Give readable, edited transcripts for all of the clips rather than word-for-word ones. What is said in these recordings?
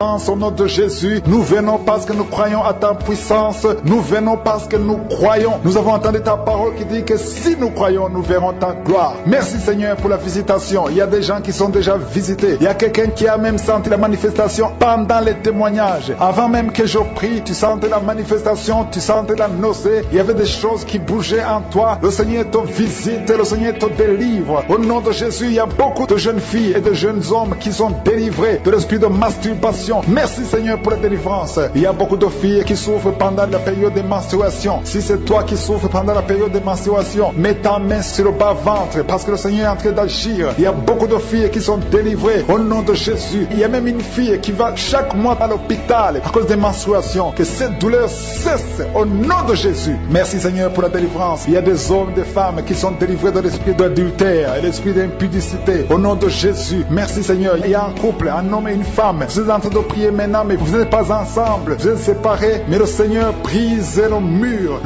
Au nom de Jésus, nous venons parce que nous croyons à ta puissance. Nous venons parce que nous croyons. Nous avons entendu ta parole qui dit que si nous croyons, nous verrons ta gloire. Merci Seigneur pour la visitation. Il y a des gens qui sont déjà visités. Il y a quelqu'un qui a même senti la manifestation pendant les témoignages. Avant même que je prie, tu sentais la manifestation, tu sentais la nausée. Il y avait des choses qui bougeaient en toi. Le Seigneur te visite, le Seigneur te délivre. Au nom de Jésus, il y a beaucoup de jeunes filles et de jeunes hommes qui sont délivrés de l'esprit de masturbation. Merci Seigneur pour la délivrance. Il y a beaucoup de filles qui souffrent pendant la période de menstruation. Si c'est toi qui souffres pendant la période de menstruation, mets ta main sur le bas-ventre parce que le Seigneur est en train d'agir. Il y a beaucoup de filles qui sont délivrées au nom de Jésus. Il y a même une fille qui va chaque mois à l'hôpital à cause des menstruations. Que cette douleur cesse au nom de Jésus. Merci Seigneur pour la délivrance. Il y a des hommes, des femmes qui sont délivrés de l'esprit d'adultère et l'esprit d'impudicité. Au nom de Jésus. Merci Seigneur. Il y a un couple, un homme et une femme. Vous êtes en train de prier maintenant, mais vous n'êtes pas ensemble. Vous êtes séparés, mais le Seigneur brise le mur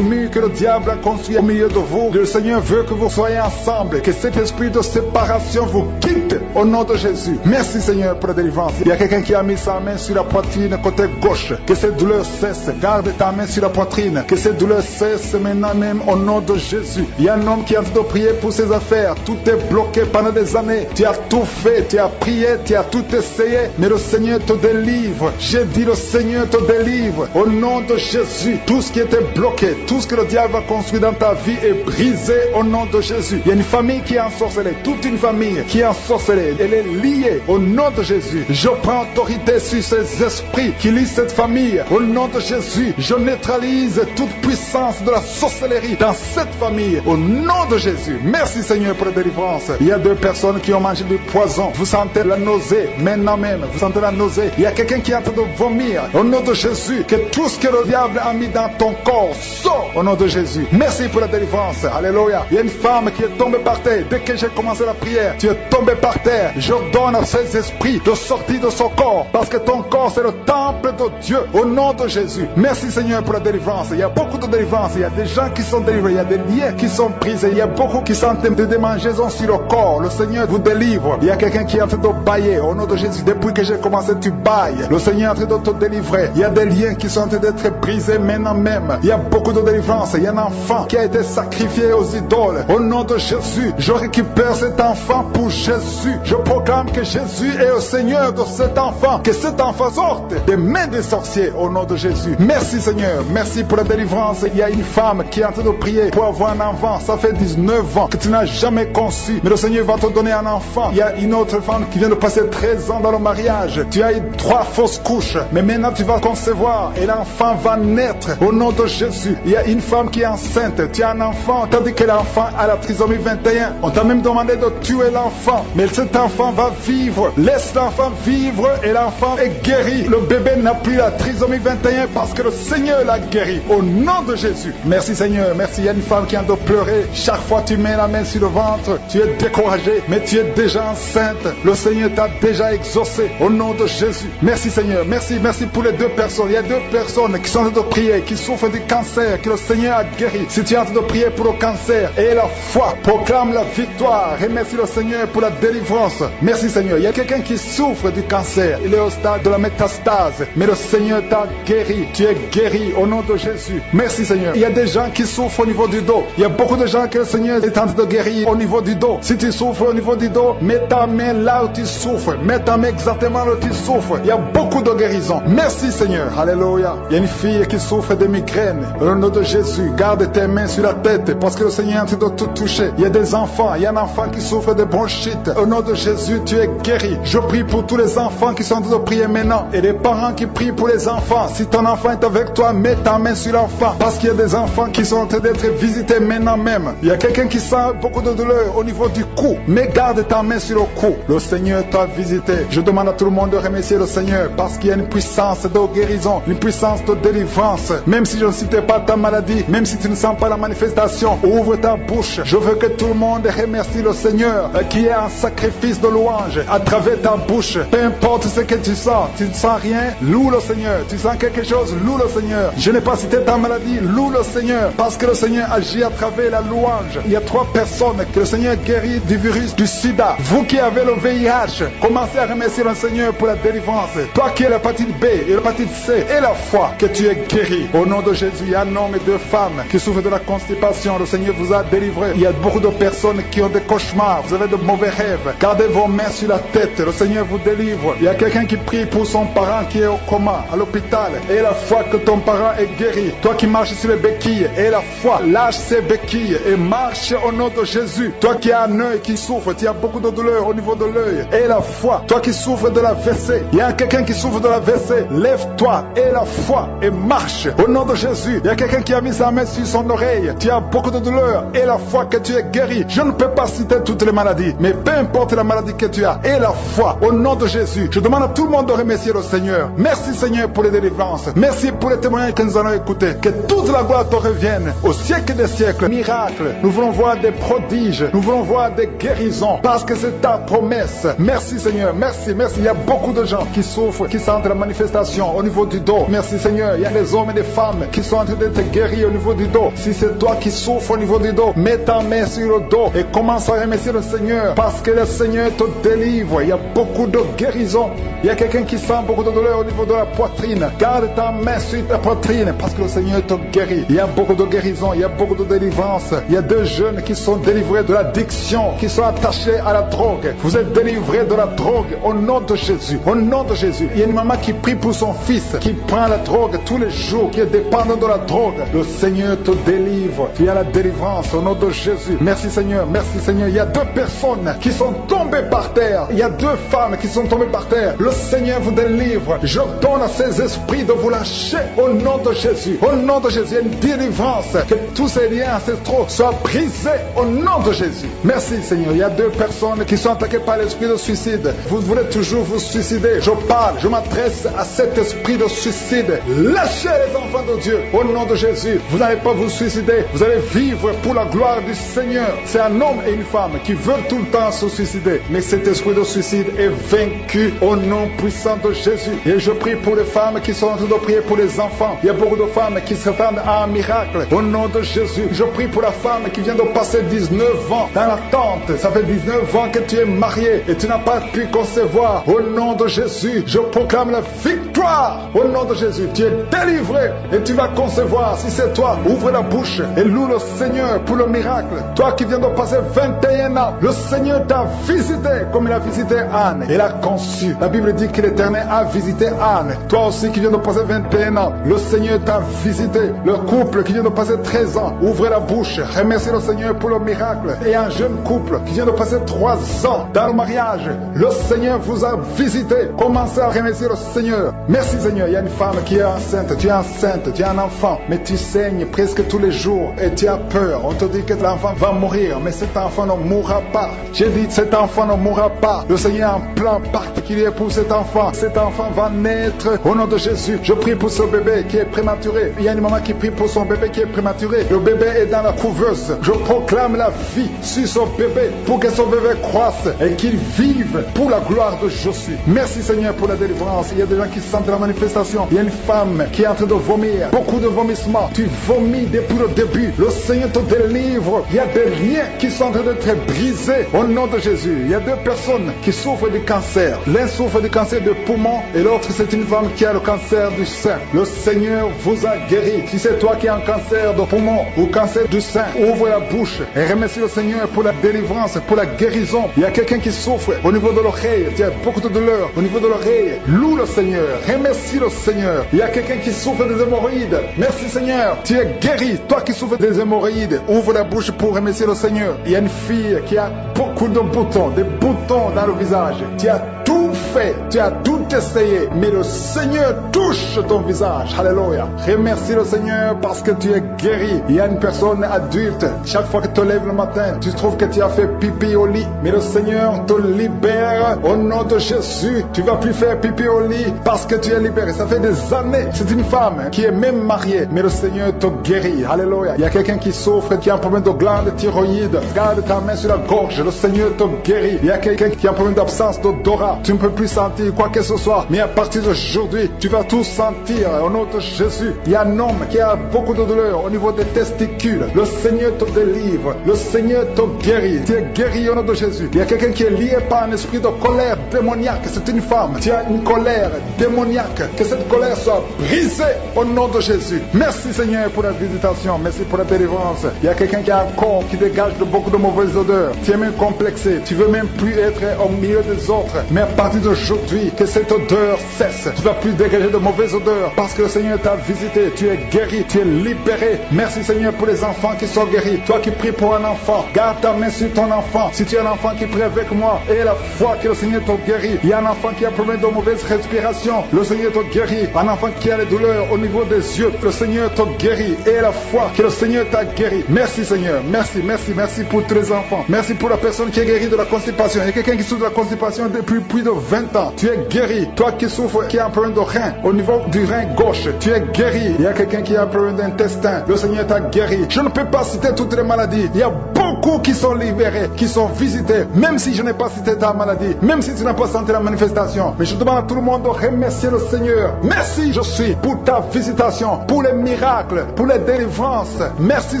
que le diable a construit au milieu de vous. Le Seigneur veut que vous soyez ensemble, que cet esprit de séparation vous quitte au nom de Jésus. Merci Seigneur pour la délivrance. Il y a quelqu'un qui a mis sa main sur la poitrine côté gauche. Que cette douleur cesse. Garde ta main sur la poitrine. Que cette douleur cesse maintenant même au nom de Jésus. Il y a un homme qui est en train de prier pour ses affaires. Tout est bloqué pendant des années. Tu as tout fait, tu as prié, tu as tout essayé, mais le Seigneur te délivre. J'ai dit le Seigneur te délivre. Au nom de Jésus, tout ce qui était bloqué, tout ce que le diable a construit dans ta vie est brisé au nom de Jésus. Il y a une famille qui est ensorcelée, toute une famille qui est ensorcelée. Elle est liée au nom de Jésus. Je prends autorité sur ces esprits qui lient cette famille. Au nom de Jésus, je neutralise toute puissance de la sorcellerie dans cette famille. Au nom de Jésus. Merci Seigneur pour la délivrance. Il y a deux personnes qui ont mangé du poison. Vous sentez la nausée maintenant même. Vous sentez la nausée. Il y a quelqu'un qui est en train de vomir. Au nom de Jésus, que tout ce que le diable a mis dans ton corps sort au nom de Jésus. Merci pour la délivrance. Alléluia. Il y a une femme qui est tombée par terre. Dès que j'ai commencé la prière, tu es tombé par terre. Je donne à ces esprits de sortir de son corps. Parce que ton corps c'est le temple de Dieu. Au nom de Jésus. Merci Seigneur pour la délivrance. Il y a beaucoup de délivrance. Il y a des gens qui sont délivrés. Il y a des liens qui sont brisés. Il y a beaucoup qui sentent des démangeaisons sur le corps. Le Seigneur vous délivre. Il y a quelqu'un qui est en train de bailler. Au nom de Jésus, depuis que j'ai commencé, tu bailles. Le Seigneur est en train de te délivrer. Il y a des liens qui sont en train d'être brisés maintenant même. Il y a beaucoup de délivrance. Il y a un enfant qui a été sacrifié aux idoles. Au nom de Jésus, je récupère cet enfant pour Jésus. Je proclame que Jésus est le Seigneur de cet enfant. Que cet enfant sorte des mains des sorciers au nom de Jésus. Merci Seigneur. Merci pour la délivrance. Il y a une femme qui est en train de prier pour avoir un enfant. Ça fait 19 ans que tu n'as jamais conçu. Mais le Seigneur va te donner un enfant. Il y a une autre femme qui vient de passer 13 ans dans le mariage. Tu as eu 3 fausses couches. Mais maintenant tu vas concevoir et l'enfant va naître au nom de Jésus. Il y a une femme qui est enceinte. Tu as un enfant. Tandis que l'enfant a la trisomie 21. On t'a même demandé de tuer l'enfant. Mais cet enfant va vivre. Laisse l'enfant vivre et l'enfant est guéri. Le bébé n'a plus la trisomie 21 parce que le Seigneur l'a guéri. Au nom de Jésus. Merci Seigneur. Merci. Il y a une femme qui a de pleurer. Chaque fois tu mets la main sur le ventre, tu es découragé, mais tu es déjà enceinte. Le Seigneur t'a déjà exaucé. Au nom de Jésus. Merci Seigneur. Merci pour les deux personnes. Il y a deux personnes qui sont en train de prier, qui souffrent du cancer, que le Seigneur a guéri. Si tu es en train de prier pour le cancer, et la foi, proclame la victoire. Remercie le Seigneur pour la délivrance. Merci Seigneur. Il y a quelqu'un qui souffre du cancer. Il est au stade de la métastase, mais le Seigneur t'a guéri. Tu es guéri au nom de Jésus. Merci Seigneur. Il y a des gens qui souffrent au niveau du dos. Il y a beaucoup de gens que le Seigneur est en train de guérir au niveau du dos. Si tu souffres au niveau du dos, mets ta main là où tu souffres. Mets ta main exactement là où tu souffres. Il y a beaucoup de guérison. Merci Seigneur. Alléluia. Il y a une fille qui souffre de migraines. Au nom de Jésus, garde tes mains sur la tête parce que le Seigneur est en train de te toucher. Il y a des enfants. Il y a un enfant qui souffre de bronchite. Au nom de Jésus, tu es guéri. Je prie pour tous les enfants qui sont en train de prier maintenant et les parents qui prient pour les enfants. Si ton enfant est avec toi, mets ta main sur l'enfant parce qu'il y a des enfants qui sont en train d'être visités maintenant même. Il y a quelqu'un qui sent beaucoup de douleur au niveau du cou, mais garde ta main sur le cou. Le Seigneur t'a visité. Je demande à tout le monde de remercier le Seigneur parce qu'il y a une puissance de guérison, une puissance de délivrance. Même si je ne citais pas ta maladie, même si tu ne sens pas la manifestation, ouvre ta bouche. Je veux que tout le monde remercie le Seigneur qui est un sacrifice de louange à travers ta bouche. Peu importe ce que tu sens sens rien, loue le Seigneur. Tu sens quelque chose, loue le Seigneur. Je n'ai pas cité ta maladie, loue le Seigneur parce que le Seigneur agit à travers la louange. Il y a 3 personnes que le Seigneur guérit du virus du sida. Vous qui avez le VIH, commencez à remercier le Seigneur pour la délivrance délivrance. Toi qui es l'hépatite B et l'hépatite C et la foi, que tu es guéri. Au nom de Jésus, il y a un homme et deux femmes qui souffrent de la constipation. Le Seigneur vous a délivré. Il y a beaucoup de personnes qui ont des cauchemars. Vous avez de mauvais rêves. Gardez vos mains sur la tête. Le Seigneur vous délivre. Il y a quelqu'un qui prie pour son parent qui est au coma, à l'hôpital. Et la foi que ton parent est guéri. Toi qui marches sur les béquilles, et la foi, lâche ces béquilles et marche au nom de Jésus. Toi qui as un œil qui souffre, tu as beaucoup de douleur au niveau de l'œil. Et la foi, toi qui souffres de la WC, il y a quelqu'un qui souffre de la WC. Lève-toi et la foi et marche au nom de Jésus. Il y a quelqu'un qui a mis sa main sur son oreille. Tu as beaucoup de douleur et la foi que tu es guéri. Je ne peux pas citer toutes les maladies, mais peu importe la maladie que tu as et la foi au nom de Jésus. Je demande à tout le monde de remercier le Seigneur. Merci Seigneur pour les délivrances. Merci pour les témoignages que nous allons écouter. Que toute la gloire te revienne au siècle des siècles. Miracles. Nous voulons voir des prodiges. Nous voulons voir des guérisons parce que c'est ta promesse. Merci Seigneur. Merci, merci. Il y a beaucoup de gens qui souffrent, qui sentent la manifestation au niveau du dos. Merci Seigneur. Il y a des hommes et des femmes qui sont en train d'être guéris au niveau du dos. Si c'est toi qui souffres au niveau du dos, mets ta main sur le dos et commence à remercier le Seigneur parce que le Seigneur te délivre. Il y a beaucoup de guérisons. Il y a quelqu'un qui sent beaucoup de douleur au niveau de la poitrine. Garde ta main sur ta poitrine parce que le Seigneur te guérit. Il y a beaucoup de guérisons, il y a beaucoup de délivrance. Il y a deux jeunes qui sont délivrés de l'addiction, qui sont attachés à la drogue. Vous êtes délivrés de la drogue au nom de Jésus. Au nom de Jésus. Il y a une maman qui prie pour son fils, qui prend la drogue tous les jours, qui est dépendant de la drogue. Le Seigneur te délivre. Tu as la délivrance au nom de Jésus. Merci Seigneur, merci Seigneur. Il y a deux personnes qui sont tombées par terre. Il y a deux femmes qui sont tombées par terre. Le Seigneur vous délivre. Je donne à ces esprits de vous lâcher au nom de Jésus. Au nom de Jésus, il y a une délivrance. Que tous ces liens ancestraux soient brisés au nom de Jésus. Merci Seigneur. Il y a deux personnes qui sont attaquées par l'esprit de suicide. Vous voulez toujours vous suicider. Je parle, je m'adresse à cet esprit de suicide. Lâchez les enfants de Dieu au nom de Jésus. Vous n'allez pas vous suicider. Vous allez vivre pour la gloire du Seigneur. C'est un homme et une femme qui veulent tout le temps se suicider. Mais cet esprit de suicide est vaincu au nom puissant de Jésus. Et je prie pour les femmes qui sont en train de prier pour les enfants. Il y a beaucoup de femmes qui s'attendent à un miracle. Au nom de Jésus, je prie pour la femme qui vient de passer 19 ans dans l'attente. Ça fait 19 ans que tu es marié et tu n'as pas pu concevoir. Au nom de Jésus, je proclame la victoire. Au nom de Jésus, tu es délivré et tu vas concevoir. Si c'est toi, ouvre la bouche et loue le Seigneur pour le miracle. Toi qui viens de passer 21 ans, le Seigneur t'a visité comme il a visité Anne. Il a conçu. La Bible dit que l'Éternel a visité Anne. Toi aussi qui viens de passer 21 ans, le Seigneur t'a visité. Le couple qui vient de passer 13 ans, ouvrez la bouche, remerciez le Seigneur pour le miracle. Et un jeune couple qui vient de passer 3 ans dans le mariage, le Seigneur vous a visité. Commencez à remercier le Seigneur. Merci Seigneur. Il y a une femme qui est enceinte, tu es enceinte, tu as un enfant, mais tu saignes presque tous les jours et tu as peur. On te dit que l'enfant va mourir, mais cet enfant ne mourra pas. J'ai dit cet enfant ne mourra pas. Le Seigneur a un plan particulier pour cet enfant. Cet enfant va naître au nom de Jésus. Je prie pour ce bébé qui est prématuré. Il y a une maman qui prie pour son bébé qui est prématuré. Le bébé est dans la couveuse. Je proclame la vie sur son bébé pour que son bébé croisse et qu'il vive pour la gloire de Jésus. Merci Seigneur pour la délivrance. Il y a des gens qui sentent la manifestation. Il y a une femme qui est en train de vomir. Beaucoup de vomissements. Tu vomis depuis le début. Le Seigneur te délivre. Il y a des liens qui sont en train d'être brisés au nom de Jésus. Il y a deux personnes qui souffrent du cancer. L'un souffre du cancer de poumon et l'autre c'est une femme qui a le cancer du sein. Le Seigneur vous a guéri. Si c'est toi qui as un cancer de poumon ou cancer du sein, ouvre la bouche et remercie le Seigneur pour la délivrance, pour la guérison. Il y a quelqu'un qui souffre au niveau de l'oreille. Tu as beaucoup de douleur au niveau de l'oreille. Loue le Seigneur. Remercie le Seigneur. Il y a quelqu'un qui souffre des hémorroïdes. Merci Seigneur. Tu es guéri. Toi qui souffres des hémorroïdes, ouvre la bouche pour remercier le Seigneur. Il y a une fille qui a beaucoup de boutons, des boutons dans le visage. Tu as tout fait, tu as tout essayé, mais le Seigneur touche ton visage. Alléluia. Remercie le Seigneur parce que tu es guéri. Il y a une personne adulte, chaque fois que tu te lèves le matin, tu trouves que tu as fait pipi au lit, mais le Seigneur te libère au nom de Jésus. Tu vas plus faire pipi au lit parce que tu es libéré. Ça fait des années. C'est une femme qui est même mariée, mais le Seigneur te guérit. Alléluia. Il y a quelqu'un qui souffre, qui a un problème de glande thyroïde. Garde ta main sur la gorge. Le Seigneur te guérit. Il y a quelqu'un qui a un problème d'absence d'odorat. Tu ne peux plus plus sentir quoi que ce soit. Mais à partir d'aujourd'hui, tu vas tout sentir au nom de Jésus. Il y a un homme qui a beaucoup de douleur au niveau des testicules. Le Seigneur te délivre. Le Seigneur te guérit. Tu es guéri au nom de Jésus. Il y a quelqu'un qui est lié par un esprit de colère démoniaque. C'est une femme. Tu as une colère démoniaque. Que cette colère soit brisée au nom de Jésus. Merci Seigneur pour la visitation. Merci pour la délivrance. Il y a quelqu'un qui a un corps qui dégage de beaucoup de mauvaises odeurs. Tu es même complexé. Tu veux même plus être au milieu des autres. Mais à partir d'aujourd'hui, que cette odeur cesse. Tu ne vas plus dégager de mauvaises odeurs parce que le Seigneur t'a visité. Tu es guéri. Tu es libéré. Merci Seigneur pour les enfants qui sont guéris. Toi qui pries pour un enfant, garde ta main sur ton enfant. Si tu es un enfant qui prie avec moi et la foi que le Seigneur te guérit. Il y a un enfant qui a problème de mauvaise respiration. Le Seigneur te guérit. Un enfant qui a les douleurs au niveau des yeux. Le Seigneur te guérit. Et la foi que le Seigneur t'a guéri. Merci Seigneur. Merci pour tous les enfants. Merci pour la personne qui est guérie de la constipation. Il y a quelqu'un qui souffre de la constipation depuis plus de 20 ans. Tu es guéri. Toi qui souffres, qui a un problème de rein, au niveau du rein gauche, tu es guéri. Il y a quelqu'un qui a un problème d'intestin. Le Seigneur t'a guéri. Je ne peux pas citer toutes les maladies. Il y a beaucoup qui sont libérés, qui sont visités, même si je n'ai pas cité ta maladie, même si tu n'as pas senti la manifestation. Mais je demande à tout le monde de remercier le Seigneur. Merci, je suis, pour ta visitation, pour les miracles, pour les délivrances. Merci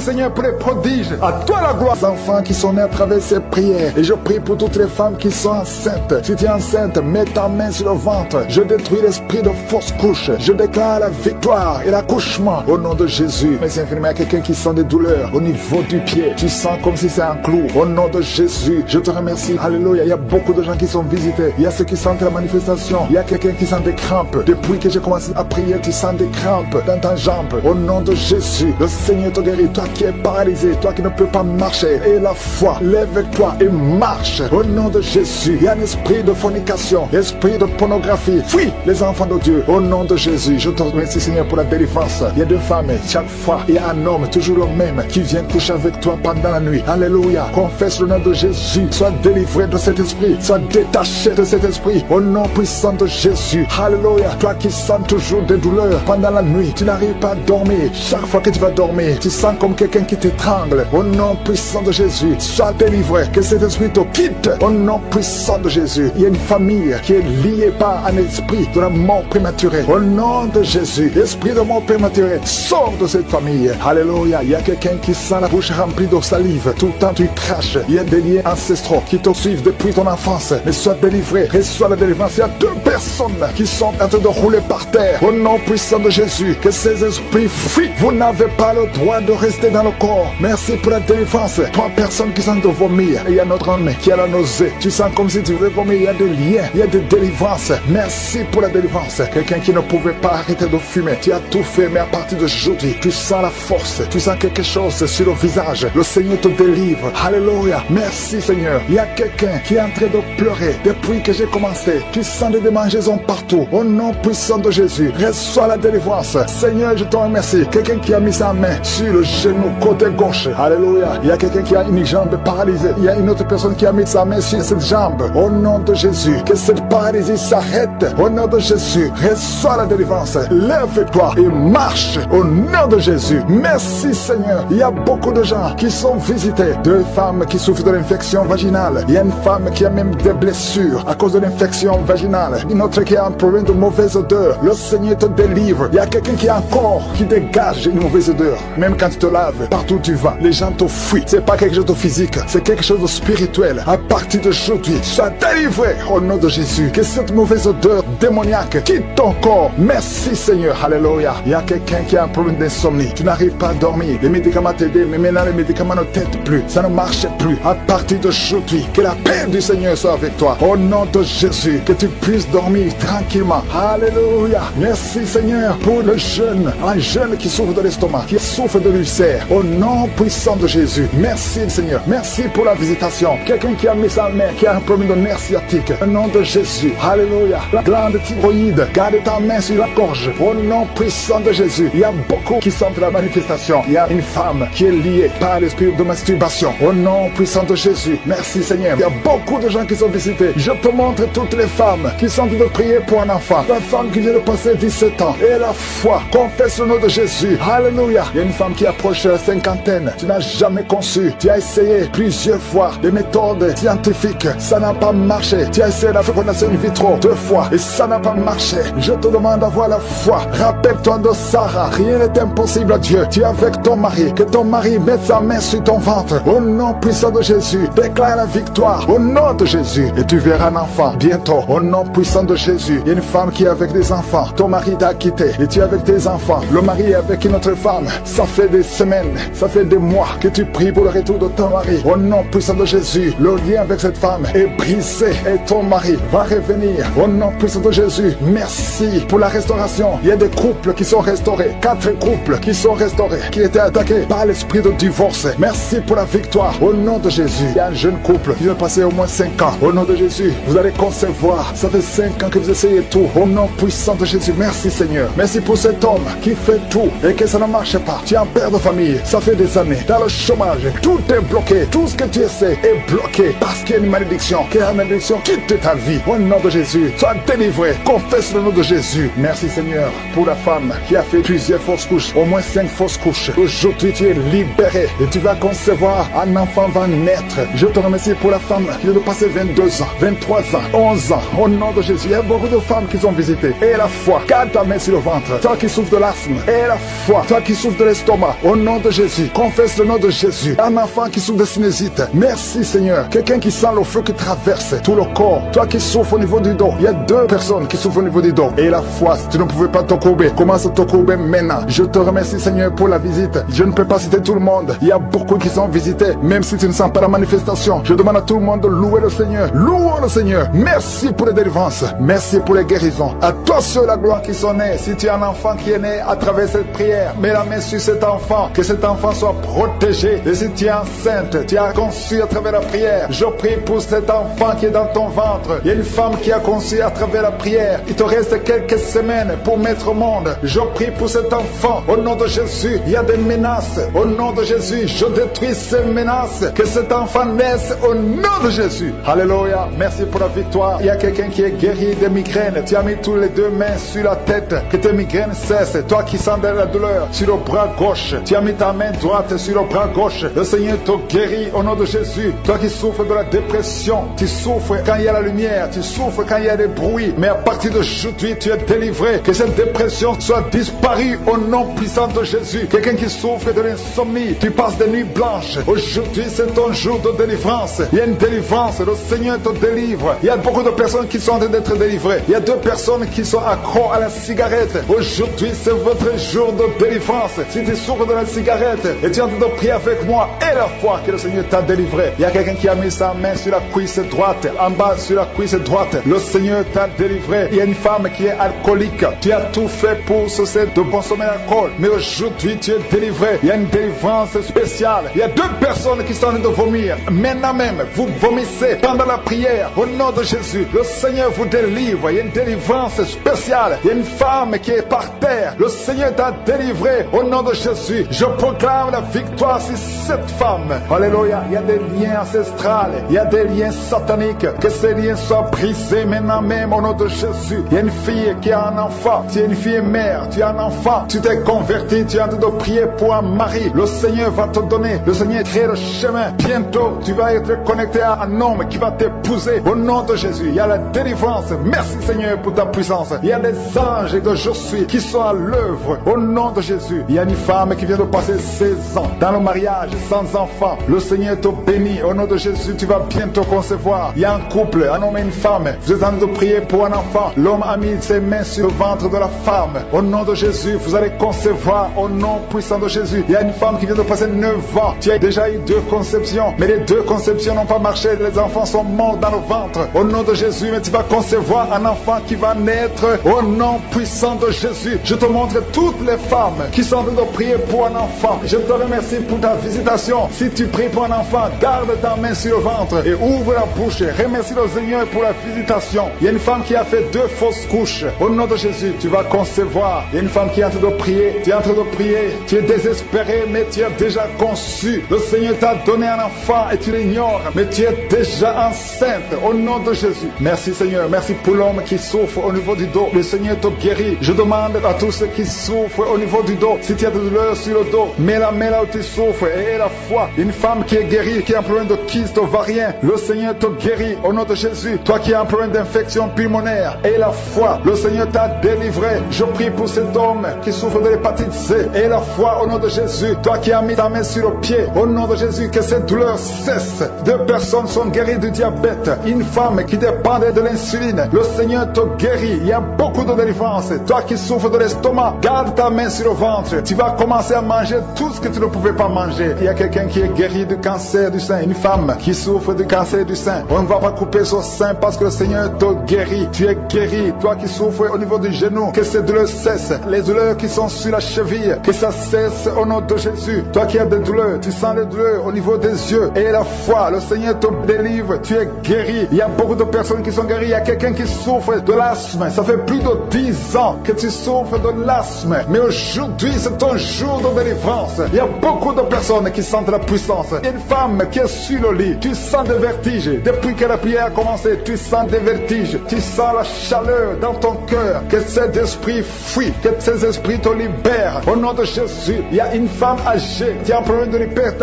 Seigneur pour les prodiges. À toi la gloire. Les enfants qui sont nés à travers ces prières. Et je prie pour toutes les femmes qui sont enceintes. Si tu es enceinte, mets ta main sur le ventre. Je détruis l'esprit de fausse couche. Je déclare la victoire et l'accouchement au nom de Jésus. Mais infirmière, quelqu'un qui sent des douleurs au niveau du pied. Tu sens comme si c'est un clou. Au nom de Jésus, je te remercie. Alléluia. Il y a beaucoup de gens qui sont visités. Il y a ceux qui sentent la manifestation. Il y a quelqu'un qui sent des crampes. Depuis que j'ai commencé à prier, tu sens des crampes dans ta jambe. Au nom de Jésus, le Seigneur te guérit. Toi qui es paralysé, toi qui ne peux pas marcher. Et la foi, lève-toi et marche. Au nom de Jésus, il y a un esprit de fornication, esprit de pornographie. Fuis les enfants de Dieu. Au nom de Jésus, je te remercie Seigneur pour la délivrance. Il y a deux femmes. Chaque fois, il y a un homme, toujours le même, qui vient coucher avec toi pendant la nuit. Alléluia. Confesse le nom de Jésus. Sois délivré de cet esprit. Sois détaché de cet esprit. Au nom puissant de Jésus. Alléluia. Toi qui sens toujours des douleurs pendant la nuit, tu n'arrives pas à dormir. Chaque fois que tu vas dormir, tu sens comme quelqu'un qui t'étrangle. Au nom puissant de Jésus, sois délivré. Que cet esprit te quitte. Au nom puissant de Jésus. Il y a une famille qui est liée par un esprit de la mort prématurée. Au nom de Jésus, l'esprit de mort prématurée, sors de cette famille. Alléluia. Il y a quelqu'un qui sent la bouche remplie de salive. Tout le temps tu craches. Il y a des liens ancestraux qui te suivent depuis ton enfance. Mais sois délivré. Reçois la délivrance. Il y a deux personnes qui sont en train de rouler par terre. Au nom puissant de Jésus, que ces esprits fuient. Vous n'avez pas le droit de rester dans le corps. Merci pour la délivrance. Trois personnes qui sont de vomir. Et il y a notre homme qui a la nausée. Tu sens comme si tu voulais vomir. Il y a des liens. Il y a des délivrances. Merci pour la délivrance. Quelqu'un qui ne pouvait pas arrêter de fumer. Tu as tout fait, mais à partir d'aujourd'hui, tu sens la force. Tu sens quelque chose sur le visage. Le Seigneur te délivre. Alléluia. Merci Seigneur. Il y a quelqu'un qui est en train de pleurer depuis que j'ai commencé. Tu sens des démangeaisons partout. Au nom puissant de Jésus, reçois la délivrance. Seigneur, je te remercie. Quelqu'un qui a mis sa main sur le genou côté gauche. Alléluia. Il y a quelqu'un qui a une jambe paralysée. Il y a une autre personne qui a mis sa main sur cette jambe. Au nom de Jésus, que cette paralysie s'arrête. Au nom de Jésus, reçois la délivrance. Lève-toi et marche. Au nom de Jésus. Merci Seigneur. Il y a beaucoup de gens qui sont visités. Deux femmes qui souffrent de l'infection vaginale. Il y a une femme qui a même des blessures à cause de l'infection vaginale. Une autre qui a un problème de mauvaise odeur. Le Seigneur te délivre. Il y a quelqu'un qui a un corps qui dégage une mauvaise odeur. Même quand tu te laves, partout où tu vas, les gens te fuient. C'est pas quelque chose de physique, c'est quelque chose de spirituel. À partir d'aujourd'hui, sois délivré au nom de Jésus. Que cette mauvaise odeur démoniaque quitte ton corps. Merci Seigneur. Alléluia. Il y a quelqu'un qui a un problème d'insomnie. Tu n'arrives pas à dormir. Les médicaments t'aident, mais maintenant les médicaments ne t'aident plus. Ça ne marche plus. À partir d'aujourd'hui, que la paix du Seigneur soit avec toi. Au nom de Jésus, que tu puisses dormir tranquillement. Alléluia. Merci Seigneur pour le jeune. Un jeune qui souffre de l'estomac, qui souffre de l'ulcère. Au nom puissant de Jésus. Merci Seigneur. Merci pour la visitation. Quelqu'un qui a mis sa main, qui a un problème de nerf sciatique. Au nom de Jésus. Alléluia. La glande thyroïde. Garde ta main sur la gorge. Au nom puissant de Jésus. Il y a beaucoup qui sentent la manifestation. Il y a une femme qui est liée par l'esprit de masturbation. perturbations. Au nom puissant de Jésus, merci Seigneur. Il y a beaucoup de gens qui sont visités. Je te montre toutes les femmes qui sont en train de prier pour un enfant. La femme qui vient de passer 17 ans et la foi confesse le nom de Jésus. Alléluia. Il y a une femme qui approche la cinquantaine. Tu n'as jamais conçu. Tu as essayé plusieurs fois des méthodes scientifiques. Ça n'a pas marché. Tu as essayé la fécondation in vitro 2 fois et ça n'a pas marché. Je te demande d'avoir la foi. Rappelle-toi de Sarah. Rien n'est impossible à Dieu. Tu es avec ton mari. Que ton mari mette sa main sur ton ventre. Au nom puissant de Jésus, déclare la victoire. Au nom de Jésus. Et tu verras un enfant bientôt. Au nom puissant de Jésus. Il y a une femme qui est avec des enfants. Ton mari t'a quitté et tu es avec tes enfants. Le mari est avec une autre femme. Ça fait des semaines, ça fait des mois que tu pries pour le retour de ton mari. Au nom puissant de Jésus, le lien avec cette femme est brisé et ton mari va revenir. Au nom puissant de Jésus, merci pour la restauration. Il y a des couples qui sont restaurés. 4 couples qui sont restaurés, qui étaient attaqués par l'esprit de divorce. Merci pour la victoire. Au nom de Jésus, il y a un jeune couple qui vient de passer au moins 5 ans. Au nom de Jésus, vous allez concevoir. Ça fait 5 ans que vous essayez tout. Au nom puissant de Jésus, merci Seigneur. Merci pour cet homme qui fait tout et que ça ne marche pas. Tu es un père de famille, ça fait des années. Dans le chômage, tout est bloqué. Tout ce que tu essaies est bloqué parce qu'il y a une malédiction. Que la malédiction quitte ta vie. Au nom de Jésus, sois délivré. Confesse le nom de Jésus. Merci Seigneur pour la femme qui a fait plusieurs fausses couches, au moins 5 fausses couches. Aujourd'hui, tu es libéré et tu vas concevoir un enfant va naître. Je te remercie pour la femme qui vient de passer 22 ans, 23 ans, 11 ans. Au nom de Jésus, il y a beaucoup de femmes qui sont visitées. Et la foi, garde ta main sur le ventre. Toi qui souffres de l'asthme, et la foi. Toi qui souffres de l'estomac, au nom de Jésus, confesse le nom de Jésus. Un enfant qui souffre de sinusite, merci Seigneur. Quelqu'un qui sent le feu qui traverse tout le corps. Toi qui souffres au niveau du dos, il y a 2 personnes qui souffrent au niveau du dos. Et la foi, si tu ne pouvais pas te courber, commence à te courber maintenant. Je te remercie Seigneur pour la visite. Je ne peux pas citer tout le monde. Il y a beaucoup qui sont visités, même si tu ne sens pas la manifestation. Je demande à tout le monde de louer le Seigneur. Louons le Seigneur. Merci pour les délivrances. Merci pour les guérisons. À toi seul la gloire qui sont nés. Si tu as un enfant qui est né à travers cette prière, mets la main sur cet enfant. Que cet enfant soit protégé. Et si tu es enceinte, tu as conçu à travers la prière, je prie pour cet enfant qui est dans ton ventre. Il y a une femme qui a conçu à travers la prière. Il te reste quelques semaines pour mettre au monde. Je prie pour cet enfant. Au nom de Jésus, il y a des menaces. Au nom de Jésus, je détruis ces menaces. Que cet enfant naisse au nom de Jésus. Alléluia. Merci pour la victoire. Il y a quelqu'un qui est guéri des migraines. Tu as mis tous les 2 mains sur la tête. Que tes migraines cessent. Toi qui sens de la douleur sur le bras gauche, tu as mis ta main droite sur le bras gauche. Le Seigneur te guérit au nom de Jésus. Toi qui souffres de la dépression, tu souffres quand il y a la lumière, tu souffres quand il y a des bruits. Mais à partir d'aujourd'hui, tu es délivré. Que cette dépression soit disparue au nom puissant de Jésus. Quelqu'un qui souffre de l'insomnie, tu passes des nuits blanches. Aujourd'hui, c'est ton jour de délivrance. Il y a une délivrance. Le Seigneur te délivre. Il y a beaucoup de personnes qui sont en train d'être délivrées. Il y a 2 personnes qui sont accros à la cigarette. Aujourd'hui, c'est votre jour de délivrance. Si tu souffres de la cigarette et tu es en train de prier avec moi et la foi que le Seigneur t'a délivré. Il y a quelqu'un qui a mis sa main sur la cuisse droite, en bas sur la cuisse droite. Le Seigneur t'a délivré. Il y a une femme qui est alcoolique. Tu as tout fait pour cesser de consommer l'alcool. Mais aujourd'hui, tu es délivré. Il y a une délivrance spéciale. Il y a 2 personnes qui sont en train de vomir. Maintenant même, vous vomissez pendant la prière. Au nom de Jésus, le Seigneur vous délivre. Il y a une délivrance spéciale. Il y a une femme qui est par terre. Le Seigneur t'a délivré. Au nom de Jésus, je proclame la victoire sur cette femme. Alléluia. Il y a des liens ancestrales. Il y a des liens sataniques. Que ces liens soient brisés maintenant même au nom de Jésus. Il y a une fille qui a un enfant. Tu es une fille mère. Tu as un enfant. Tu t'es converti. Tu es en train de prier pour un mari. Le Seigneur va te donner. Le Seigneur crée le chemin. Bientôt, tu vas être connecté à un homme qui va t'épouser. Au nom de Jésus, il y a la délivrance. Merci Seigneur pour ta puissance. Il y a des anges que je suis qui sont à l'œuvre. Au nom de Jésus, il y a une femme qui vient de passer 16 ans dans le mariage sans enfant. Le Seigneur te bénit. Au nom de Jésus, tu vas bientôt concevoir. Il y a un couple, un homme et une femme. Vous êtes en train de prier pour un enfant. L'homme a mis ses mains sur le ventre de la femme. Au nom de Jésus, vous allez concevoir au nom puissant de Jésus. Il y a une femme qui vient de passer 9 ans. Tu as déjà eu 2 conceptions, mais les 2 conceptions n'ont pas marché. Les enfants sont morts dans le ventre. Au nom de Jésus, mais tu vas concevoir un enfant qui va naître au nom puissant de Jésus. Je te montre toutes les femmes qui sont en train de prier pour un enfant. Je te remercie pour ta visitation. Si tu pries pour un enfant, garde ta main sur le ventre et ouvre la bouche. Remercie le Seigneur pour la visitation. Il y a une femme qui a fait 2 fausses couches. Au nom de Jésus, tu vas concevoir. Il y a une femme qui est en train de prier. Tu es en train de prier. Tu es désespéré, mais tu as déjà conçu. Le Seigneur t'a donné un enfant et tu l'ignores, mais tu es déjà enceinte au nom de Jésus. Merci Seigneur, merci pour l'homme qui souffre au niveau du dos. Le Seigneur te guérit. Je demande à tous ceux qui souffrent au niveau du dos, si tu as de douleur sur le dos, mets-la où tu souffres et aie la foi. Une femme qui est guérie, qui a un problème de kyste ovarien, le Seigneur te guérit au nom de Jésus. Toi qui as un problème d'infection pulmonaire, aie la foi. Le Seigneur t'a délivré. Je prie pour cet homme qui souffre de l'hépatite C. Aie la foi au nom de Jésus. Toi qui as mis ta main sur le pied, au nom de Jésus, que cette douleur cesse. 2 personnes sont guéries du diabète. Une femme qui dépendait de l'insuline, le Seigneur te guérit. Il y a beaucoup de délivrance. Toi qui souffres de l'estomac, garde ta main sur le ventre. Tu vas commencer à manger tout ce que tu ne pouvais pas manger. Il y a quelqu'un qui est guéri du cancer du sein. Une femme qui souffre du cancer du sein. On ne va pas couper son sein parce que le Seigneur te guérit. Tu es guéri. Toi qui souffres au niveau du genou, que ces douleurs cessent. Les douleurs qui sont sur la cheville, que ça cesse au nom de Jésus. Toi qui as des douleurs, tu sens les douleurs au niveau des yeux. Et la foi, le Seigneur te délivre. Tu es guéri. Il y a beaucoup de personnes qui sont guéries. Il y a quelqu'un qui souffre de l'asthme. Ça fait plus de 10 ans que tu souffres de l'asthme. Mais aujourd'hui, c'est ton jour de délivrance. Il y a beaucoup de personnes qui sentent la puissance. Il y a une femme qui est sur le lit. Tu sens des vertiges. Depuis que la prière a commencé, tu sens des vertiges. Tu sens la chaleur dans ton cœur. Que ces esprits fuient. Que ces esprits te libèrent. Au nom de Jésus, il y a une femme âgée qui a un problème de l'hypertension.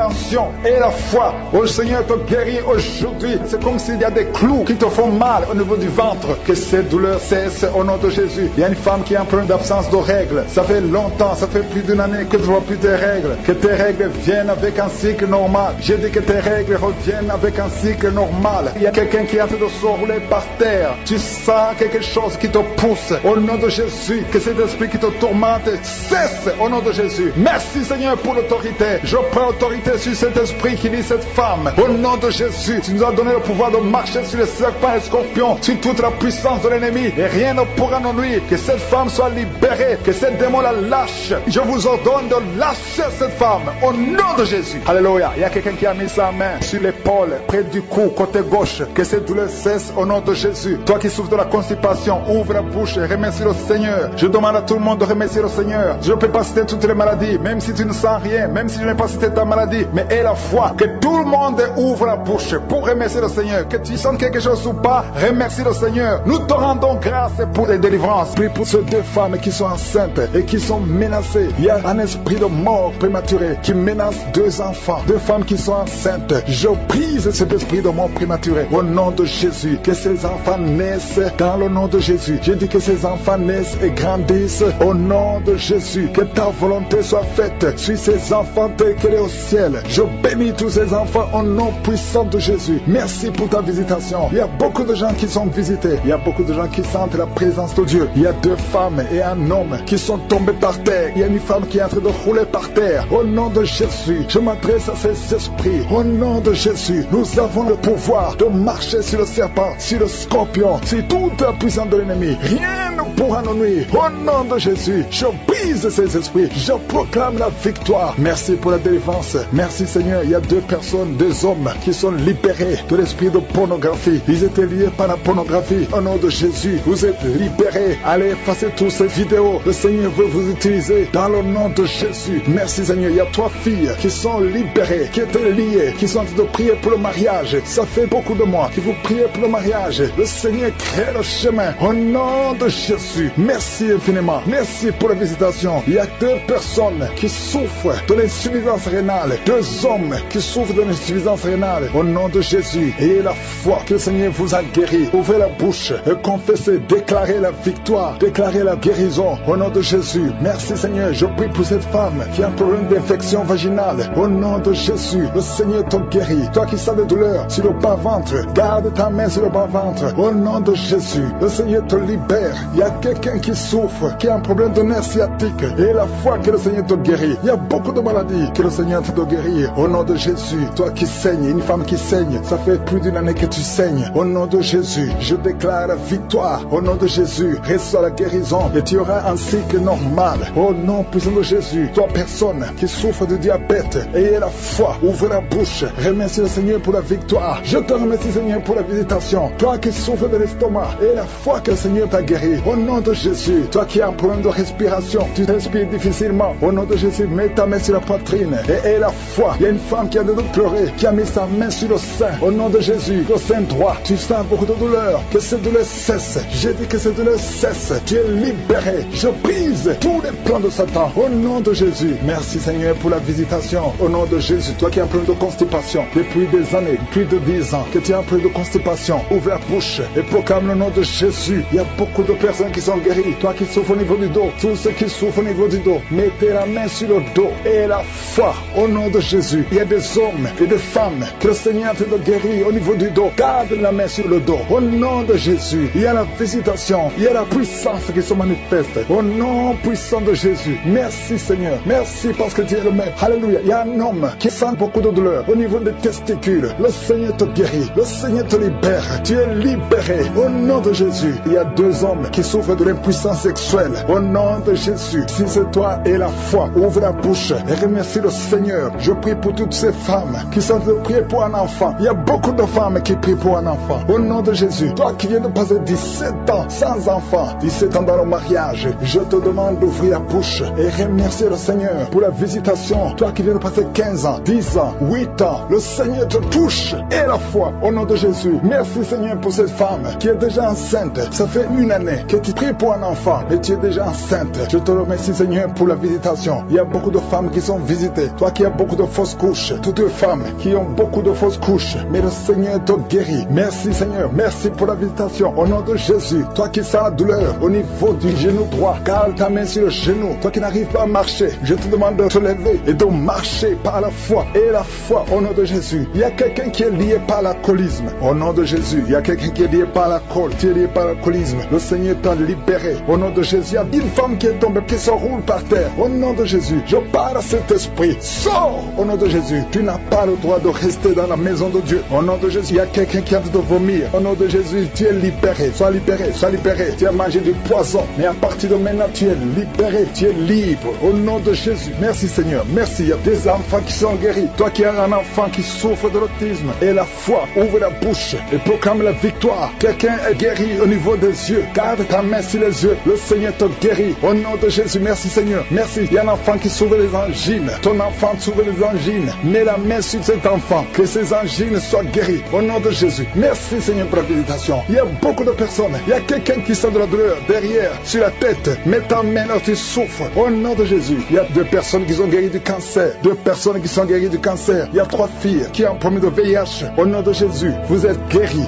Et la foi, le Seigneur te guérit aujourd'hui. C'est comme s'il y a des clous qui te font mal au niveau du ventre. Que ces douleurs cessent au nom de Jésus. Il y a une femme qui a un problème d'absence de règles. Ça fait longtemps, ça fait plus d'une année que tu ne vois plus tes règles. Que tes règles viennent avec un cycle normal. J'ai dit que tes règles reviennent avec un cycle normal. Il y a quelqu'un qui est en train de se rouler par terre. Tu sens quelque chose qui te pousse. Au nom de Jésus, que cet esprit qui te tourmente cesse au nom de Jésus. Merci Seigneur pour l'autorité. Je prends autorité sur cet esprit qui lit cette femme. Au nom de Jésus, tu nous as donné le pouvoir de marcher sur les serpents et les scorpions, sur toute la puissance de l'ennemi. Et rien ne pourra nous nuire. Que cette femme soit libérée. Que cette démon la lâche. Je vous ordonne de lâcher cette femme. Au nom de Jésus. Alléluia. Il y a quelqu'un qui a mis sa main sur l'épaule, près du cou, côté gauche. Que cette douleur cesse au nom de Jésus. Toi qui souffres de la constipation, ouvre la bouche et remercie le Seigneur. Je demande à tout le monde de remercier le Seigneur. Je ne peux pas citer toutes les maladies, même si tu ne sens rien, même si je n'ai pas cité ta maladie, mais aie la foi. Que tout le monde ouvre la bouche pour remercier le Seigneur. Que tu sens quelque chose ou pas, remercie le Seigneur. Nous te rendons grâce pour les délivrances. Prie pour ces 2 femmes qui sont enceintes et qui sont menacées. Il y a un esprit de mort prématuré qui menace 2 enfants, 2 femmes qui sont enceintes. Je brise cet esprit de mort prématuré au nom de Jésus. Que ces enfants naissent dans le nom de Jésus. Je dis que ces enfants naissent et grandissent au nom de Jésus. Que ta volonté soit faite sur ces enfants tels qu'elle est au ciel. Je bénis tous ces enfants au nom puissant de Jésus. Merci pour ta visitation. Il y a beaucoup de gens qui sont visités. Il y a beaucoup de gens qui sentent la présence de Dieu. Il y a 2 femmes et un homme qui sont tombés par terre. Il y a une femme qui est en train de rouler par terre. Au nom de Jésus, je m'adresse à ces esprits. Au nom de Jésus, nous avons le pouvoir de marcher sur le serpent, sur le scorpion, sur toute la puissance de l'ennemi. Rien ne pourra nous nuire. Au nom de Jésus, je brise ces esprits. Je proclame la victoire. Merci pour la délivrance. Merci Seigneur. Il y a 2 personnes, 2 hommes qui sont libérés de l'esprit de pornographie. Ils étaient liés par la pornographie. Au nom de Jésus, vous êtes libérés. Allez effacer toutes ces vidéos. Le Seigneur veut vous utiliser dans le nom de Jésus. Merci Seigneur. Il y a 3 filles qui sont libérées, qui étaient liées, qui sont en train de prier pour le mariage. Ça fait beaucoup de mois que vous priez pour le mariage. Le Seigneur crée le chemin. Au nom de Jésus. Merci infiniment. Merci pour la visitation. Il y a 2 personnes qui souffrent de l'insuffisance rénale. 2 hommes qui souffrent de l'insuffisance rénale. Au nom de Jésus. Ayez la foi que le Seigneur vous a guéri. Ouvrez la bouche et confessez. Déclarez la victoire. Déclarez la guérison. Au nom de Jésus. Merci Seigneur. Je prie pour cette femme qui a un problème d'infection vaginale. Au nom de Jésus. Le Seigneur te guérit. Toi qui sens des douleurs sur le bas-ventre, garde ta main sur le bas-ventre. Au nom de Jésus. Le Seigneur te libère. Il y a quelqu'un qui souffre, qui a un problème de nerf sciatique. Et la foi que le Seigneur te guérit. Il y a beaucoup de maladies que le Seigneur te guérit. Au nom de Jésus. Toi qui saignes, une femme qui saigne, ça fait plus d'une année que tu saignes. Au nom de Jésus, je déclare la victoire. Au nom de Jésus, reçois la guérison et tu auras un cycle normal. Au nom puissant de Jésus, toi personne qui souffre de diabète, ayez la foi, ouvrez la bouche, remercie le Seigneur pour la victoire. Je te remercie Seigneur pour la visitation. Toi qui souffres de l'estomac, ayez la foi que le Seigneur t'a guéri. Au nom de Jésus, toi qui as un problème de respiration, tu respires difficilement. Au nom de Jésus, mets ta main sur la poitrine et aie la foi. Il y a une femme qui a de pleurer, qui a mis sa main sur le sein. Au nom de Jésus, le sein droit, tu sens beaucoup de douleur. Que cette douleur cesse. J'ai dit que cette douleur cesse. Tu es libéré. Je brise tous les plans de Satan. Au nom de Jésus. Merci Seigneur pour la visitation. Au nom de Jésus, toi qui as un problème de constipation depuis des années, plus de 10 ans, que tu as un problème de constipation, ouvre la bouche et proclame le nom de Jésus. Il y a beaucoup de personnes qui sont guéries. Toi qui souffres au niveau du dos, tous ceux qui souffrent au niveau du dos, mettez la main sur le dos et la foi au nom de Jésus. Il y a des hommes et des femmes que le Seigneur te guérit au niveau du dos. Garde la main sur le dos au nom de Jésus. Il y a la visitation, il y a la puissance qui se manifeste au nom puissant de Jésus. Merci Seigneur, merci parce que tu es le Maître. Alléluia. Il y a un homme qui sent beaucoup de douleur au niveau des testicules. Le Seigneur te guérit, le Seigneur te libère. Tu es libéré au nom de Jésus. Il y a 2 hommes qui souffrent de l'impuissance sexuelle au nom de Jésus. Si c'est toi et la foi, ouvre la bouche et remercie le Seigneur. Je prie pour toutes ces femmes qui sont de prier pour un enfant. Il y a beaucoup de femmes qui prient pour un enfant. Au nom de Jésus, toi qui viens de passer 17 ans sans enfant, 17 ans dans le mariage, je te demande d'ouvrir la bouche et remercier le Seigneur pour la visitation. Toi qui viens de passer 15 ans, 10 ans, 8 ans, le Seigneur te touche et la foi au nom de Jésus. Merci Seigneur pour cette femme qui est déjà enceinte. Ça fait 1 année que tu pries pour un enfant et tu es déjà enceinte. Je te remercie Seigneur pour la visitation. Il y a beaucoup de femmes qui sont visitées. Toi qui as beaucoup de fausses couches, toutes les femmes qui ont beaucoup de fausses couches, mais le Seigneur te guérit. Merci Seigneur, merci pour la visitation au nom de Jésus. Toi qui sens la douleur au niveau du genou droit, garde ta main sur le genou. Toi qui n'arrives pas à marcher, je te demande de te lever et de marcher par la foi et la foi au nom de Jésus. Il y a quelqu'un qui est lié par l'alcoolisme au nom de Jésus. Il y a quelqu'un qui est lié par l'alcool, tu es lié par l'alcoolisme. Le Seigneur t'a libéré au nom de Jésus. Il y a une femme qui est tombée, qui se roule par terre au nom de Jésus. Je parle à cet esprit, sors au nom de Jésus. Tu n'as pas le droit de rester dans la maison de Dieu au nom de Jésus. Il y a quelqu'un qui a de vomir au nom de Jésus. Tu es libéré, sois libéré, sois libéré. Tu as mangé du poison, mais à partir de maintenant tu es libéré, tu es libre au nom de Jésus. Merci Seigneur, merci. Il y a des enfants qui sont guéris. Toi qui as un enfant qui souffre de l'autisme, et la foi, ouvre la bouche et proclame la victoire. Quelqu'un est guéri au niveau des yeux, garde ta main sur les yeux. Le Seigneur te guérit au nom de Jésus. Merci Seigneur, merci. Il y a un enfant qui souffre des angines, ton enfant souffre des angines. Mets la main sur cet enfant, que ces angines soient guéries au nom de Jésus. Merci Seigneur pour la visitation. Il y a beaucoup de personnes, il y a quelqu'un qui sent de la douleur derrière, sur la tête. Mets ta main là, tu souffres au nom de Jésus. Il y a 2 personnes qui sont guéries du cancer, 2 personnes qui sont guéries du cancer. Il y a 3 filles qui ont un problème de VIH au nom de Jésus. Vous êtes guéris.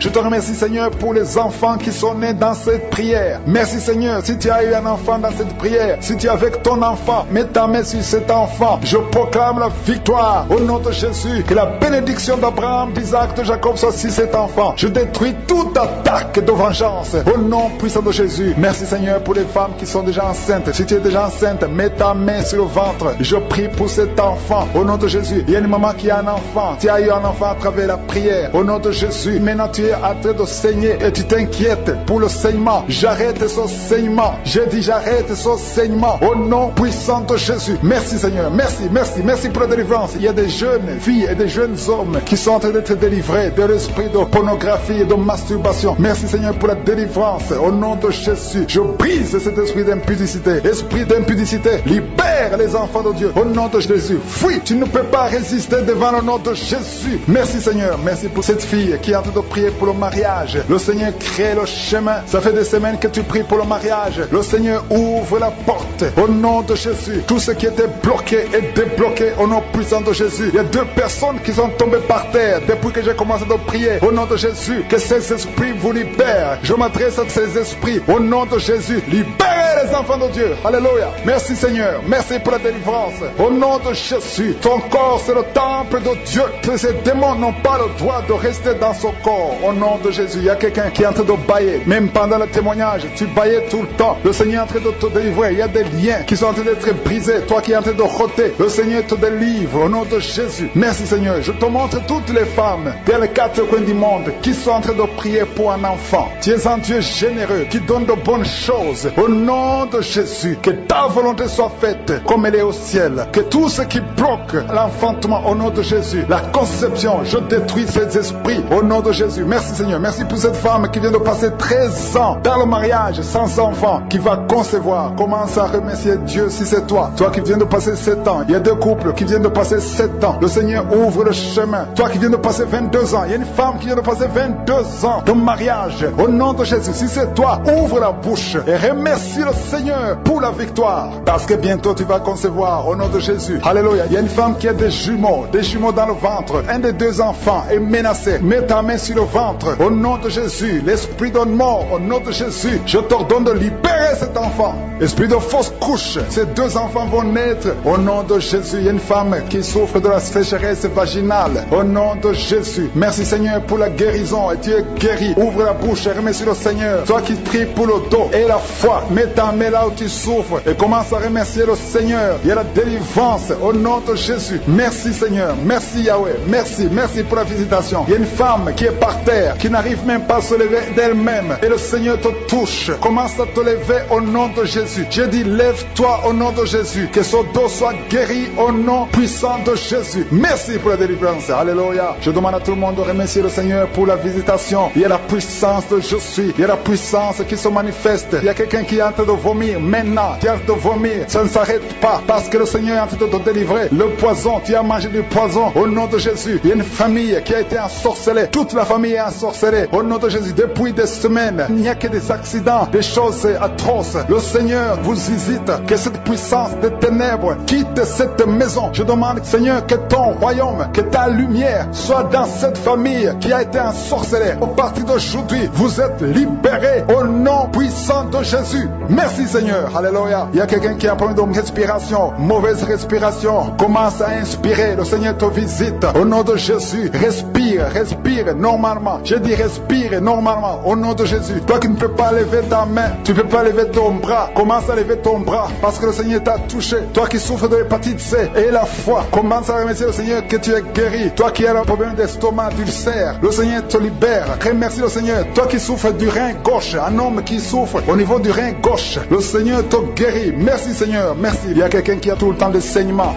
Je te remercie Seigneur pour les enfants qui sont nés dans cette prière. Merci Seigneur, si tu as eu un enfant dans cette prière, si tu es avec ton enfant, mets ta main sur cet enfant. Je proclame la victoire au nom de Jésus. Que la bénédiction d'Abraham, d'Isaac, de Jacob soit sur cet enfant. Je détruis toute attaque de vengeance au nom puissant de Jésus. Merci Seigneur pour les femmes qui sont déjà enceintes. Si tu es déjà enceinte, mets ta main sur le ventre. Je prie pour cet enfant au nom de Jésus. Il y a une maman qui a un enfant. Tu as eu un enfant à travers la prière au nom de Jésus. Maintenant tu es en train de saigner et tu t'inquiètes pour le saignement. J'arrête ce saignement. J'ai dit j'arrête ce saignement au nom puissant de Jésus. Merci Seigneur, merci, merci, merci pour la délivrance. Il y a des jeunes filles et des jeunes hommes qui sont en train d'être délivrés de l'esprit de pornographie et de masturbation. Merci Seigneur pour la délivrance au nom de Jésus. Je brise cet esprit d'impudicité. Esprit d'impudicité, libère les enfants de Dieu au nom de Jésus. Fuis, tu ne peux pas résister devant le nom de Jésus. Merci Seigneur, merci pour cette fille qui est en train de prier pour le mariage. Le Seigneur crée le chemin. Ça fait des semaines que tu pries pour le mariage. Le Seigneur ouvre la porte au nom de Jésus. Tout ce qui était bloqué est débloqué au nom puissant de Jésus. Il y a 2 personnes qui sont tombées par terre depuis que j'ai commencé de prier au nom de Jésus. Que ces esprits vous libèrent. Je m'adresse à ces esprits au nom de Jésus. Libérez les enfants de Dieu. Alléluia. Merci Seigneur. Merci pour la délivrance. Au nom de Jésus. Ton corps c'est le temple de Dieu. Que ces démons n'ont pas le droit de rester dans son corps. Au nom de Jésus. Il y a quelqu'un qui est en train de bailler. Même pendant le témoignage, tu baillais tout le temps. Le Seigneur est en train de te délivrer. Il y a des liens qui sont en train d'être brisés. Toi qui es en train de rôter, le Seigneur te délivre au nom de Jésus. Merci Seigneur. Je te montre toutes les femmes dans les 4 coins du monde qui sont en train de prier pour un enfant. Tu es un Dieu généreux qui donne de bonnes choses. Au nom nom de Jésus, que ta volonté soit faite comme elle est au ciel. Que tout ce qui bloque l'enfantement au nom de Jésus, la conception, je détruis ces esprits au nom de Jésus. Merci Seigneur, merci pour cette femme qui vient de passer 13 ans dans le mariage sans enfant, qui va concevoir. Commence à remercier Dieu si c'est toi. Toi qui viens de passer 7 ans, il y a 2 couples qui viennent de passer 7 ans. Le Seigneur ouvre le chemin. Toi qui viens de passer 22 ans, il y a une femme qui vient de passer 22 ans de mariage. Au nom de Jésus, si c'est toi, ouvre la bouche et remercie le Seigneur pour la victoire. Parce que bientôt tu vas concevoir au nom de Jésus. Alléluia. Il y a une femme qui a des jumeaux dans le ventre. Un des 2 enfants est menacé. Mets ta main sur le ventre. Au nom de Jésus, l'esprit de mort, au nom de Jésus, je t'ordonne de libérer cet enfant. Esprit de fausse couche, ces 2 enfants vont naître. Au nom de Jésus, il y a une femme qui souffre de la sécheresse vaginale. Au nom de Jésus, merci Seigneur pour la guérison. Et tu es guéri. Ouvre la bouche et remercie le Seigneur. Toi qui pries pour le dos et la foi, mets ta main là où tu souffres et commence à remercier le Seigneur. Il y a la délivrance au nom de Jésus. Merci Seigneur, merci Yahweh, merci pour la visitation. Il y a une femme qui est par terre, qui n'arrive même pas à se lever d'elle-même et le Seigneur te touche. Commence à te lever au nom de Jésus. J'ai dit lève-toi au nom de Jésus, que son dos soit guéri au nom puissant de Jésus. Merci pour la délivrance. Alléluia. Je demande à tout le monde de remercier le Seigneur pour la visitation. Il y a la puissance de je suis, il y a la puissance qui se manifeste. Il y a quelqu'un qui est en train de vomir maintenant, qui est en train de vomir. Ça ne s'arrête pas parce que le Seigneur est en train de te délivrer. Le poison, tu as mangé du poison au nom de Jésus. Il y a une famille qui a été ensorcelée. Toute la famille est ensorcelée au nom de Jésus. Depuis des semaines, il n'y a que des accidents, des choses atroces. Le Seigneur vous visite. Que cette puissance des ténèbres quitte cette maison. Je demande, Seigneur, que ton royaume, que ta lumière soit dans cette famille qui a été ensorcelée. Au partir d'aujourd'hui, vous êtes libérés au nom puissant de Jésus. Merci Seigneur. Alléluia. Il y a quelqu'un qui a un problème de respiration, mauvaise respiration. Commence à inspirer. Le Seigneur te visite. Au nom de Jésus, respire normalement. Je dis respire normalement au nom de Jésus. Toi qui ne peux pas lever ta main, tu ne peux pas lever ton bras. Commence à lever ton bras parce que le Seigneur t'a touché. Toi qui souffres de l'hépatite C et la foi, commence à remercier le Seigneur que tu es guéri. Toi qui as un problème d'estomac, d'ulcère, le Seigneur te libère. Remercie le Seigneur. Toi qui souffres du rein gauche, un homme qui souffre au niveau du rein gauche, le Seigneur te guérit. Merci Seigneur, merci. Il y a quelqu'un qui a tout le temps des saignements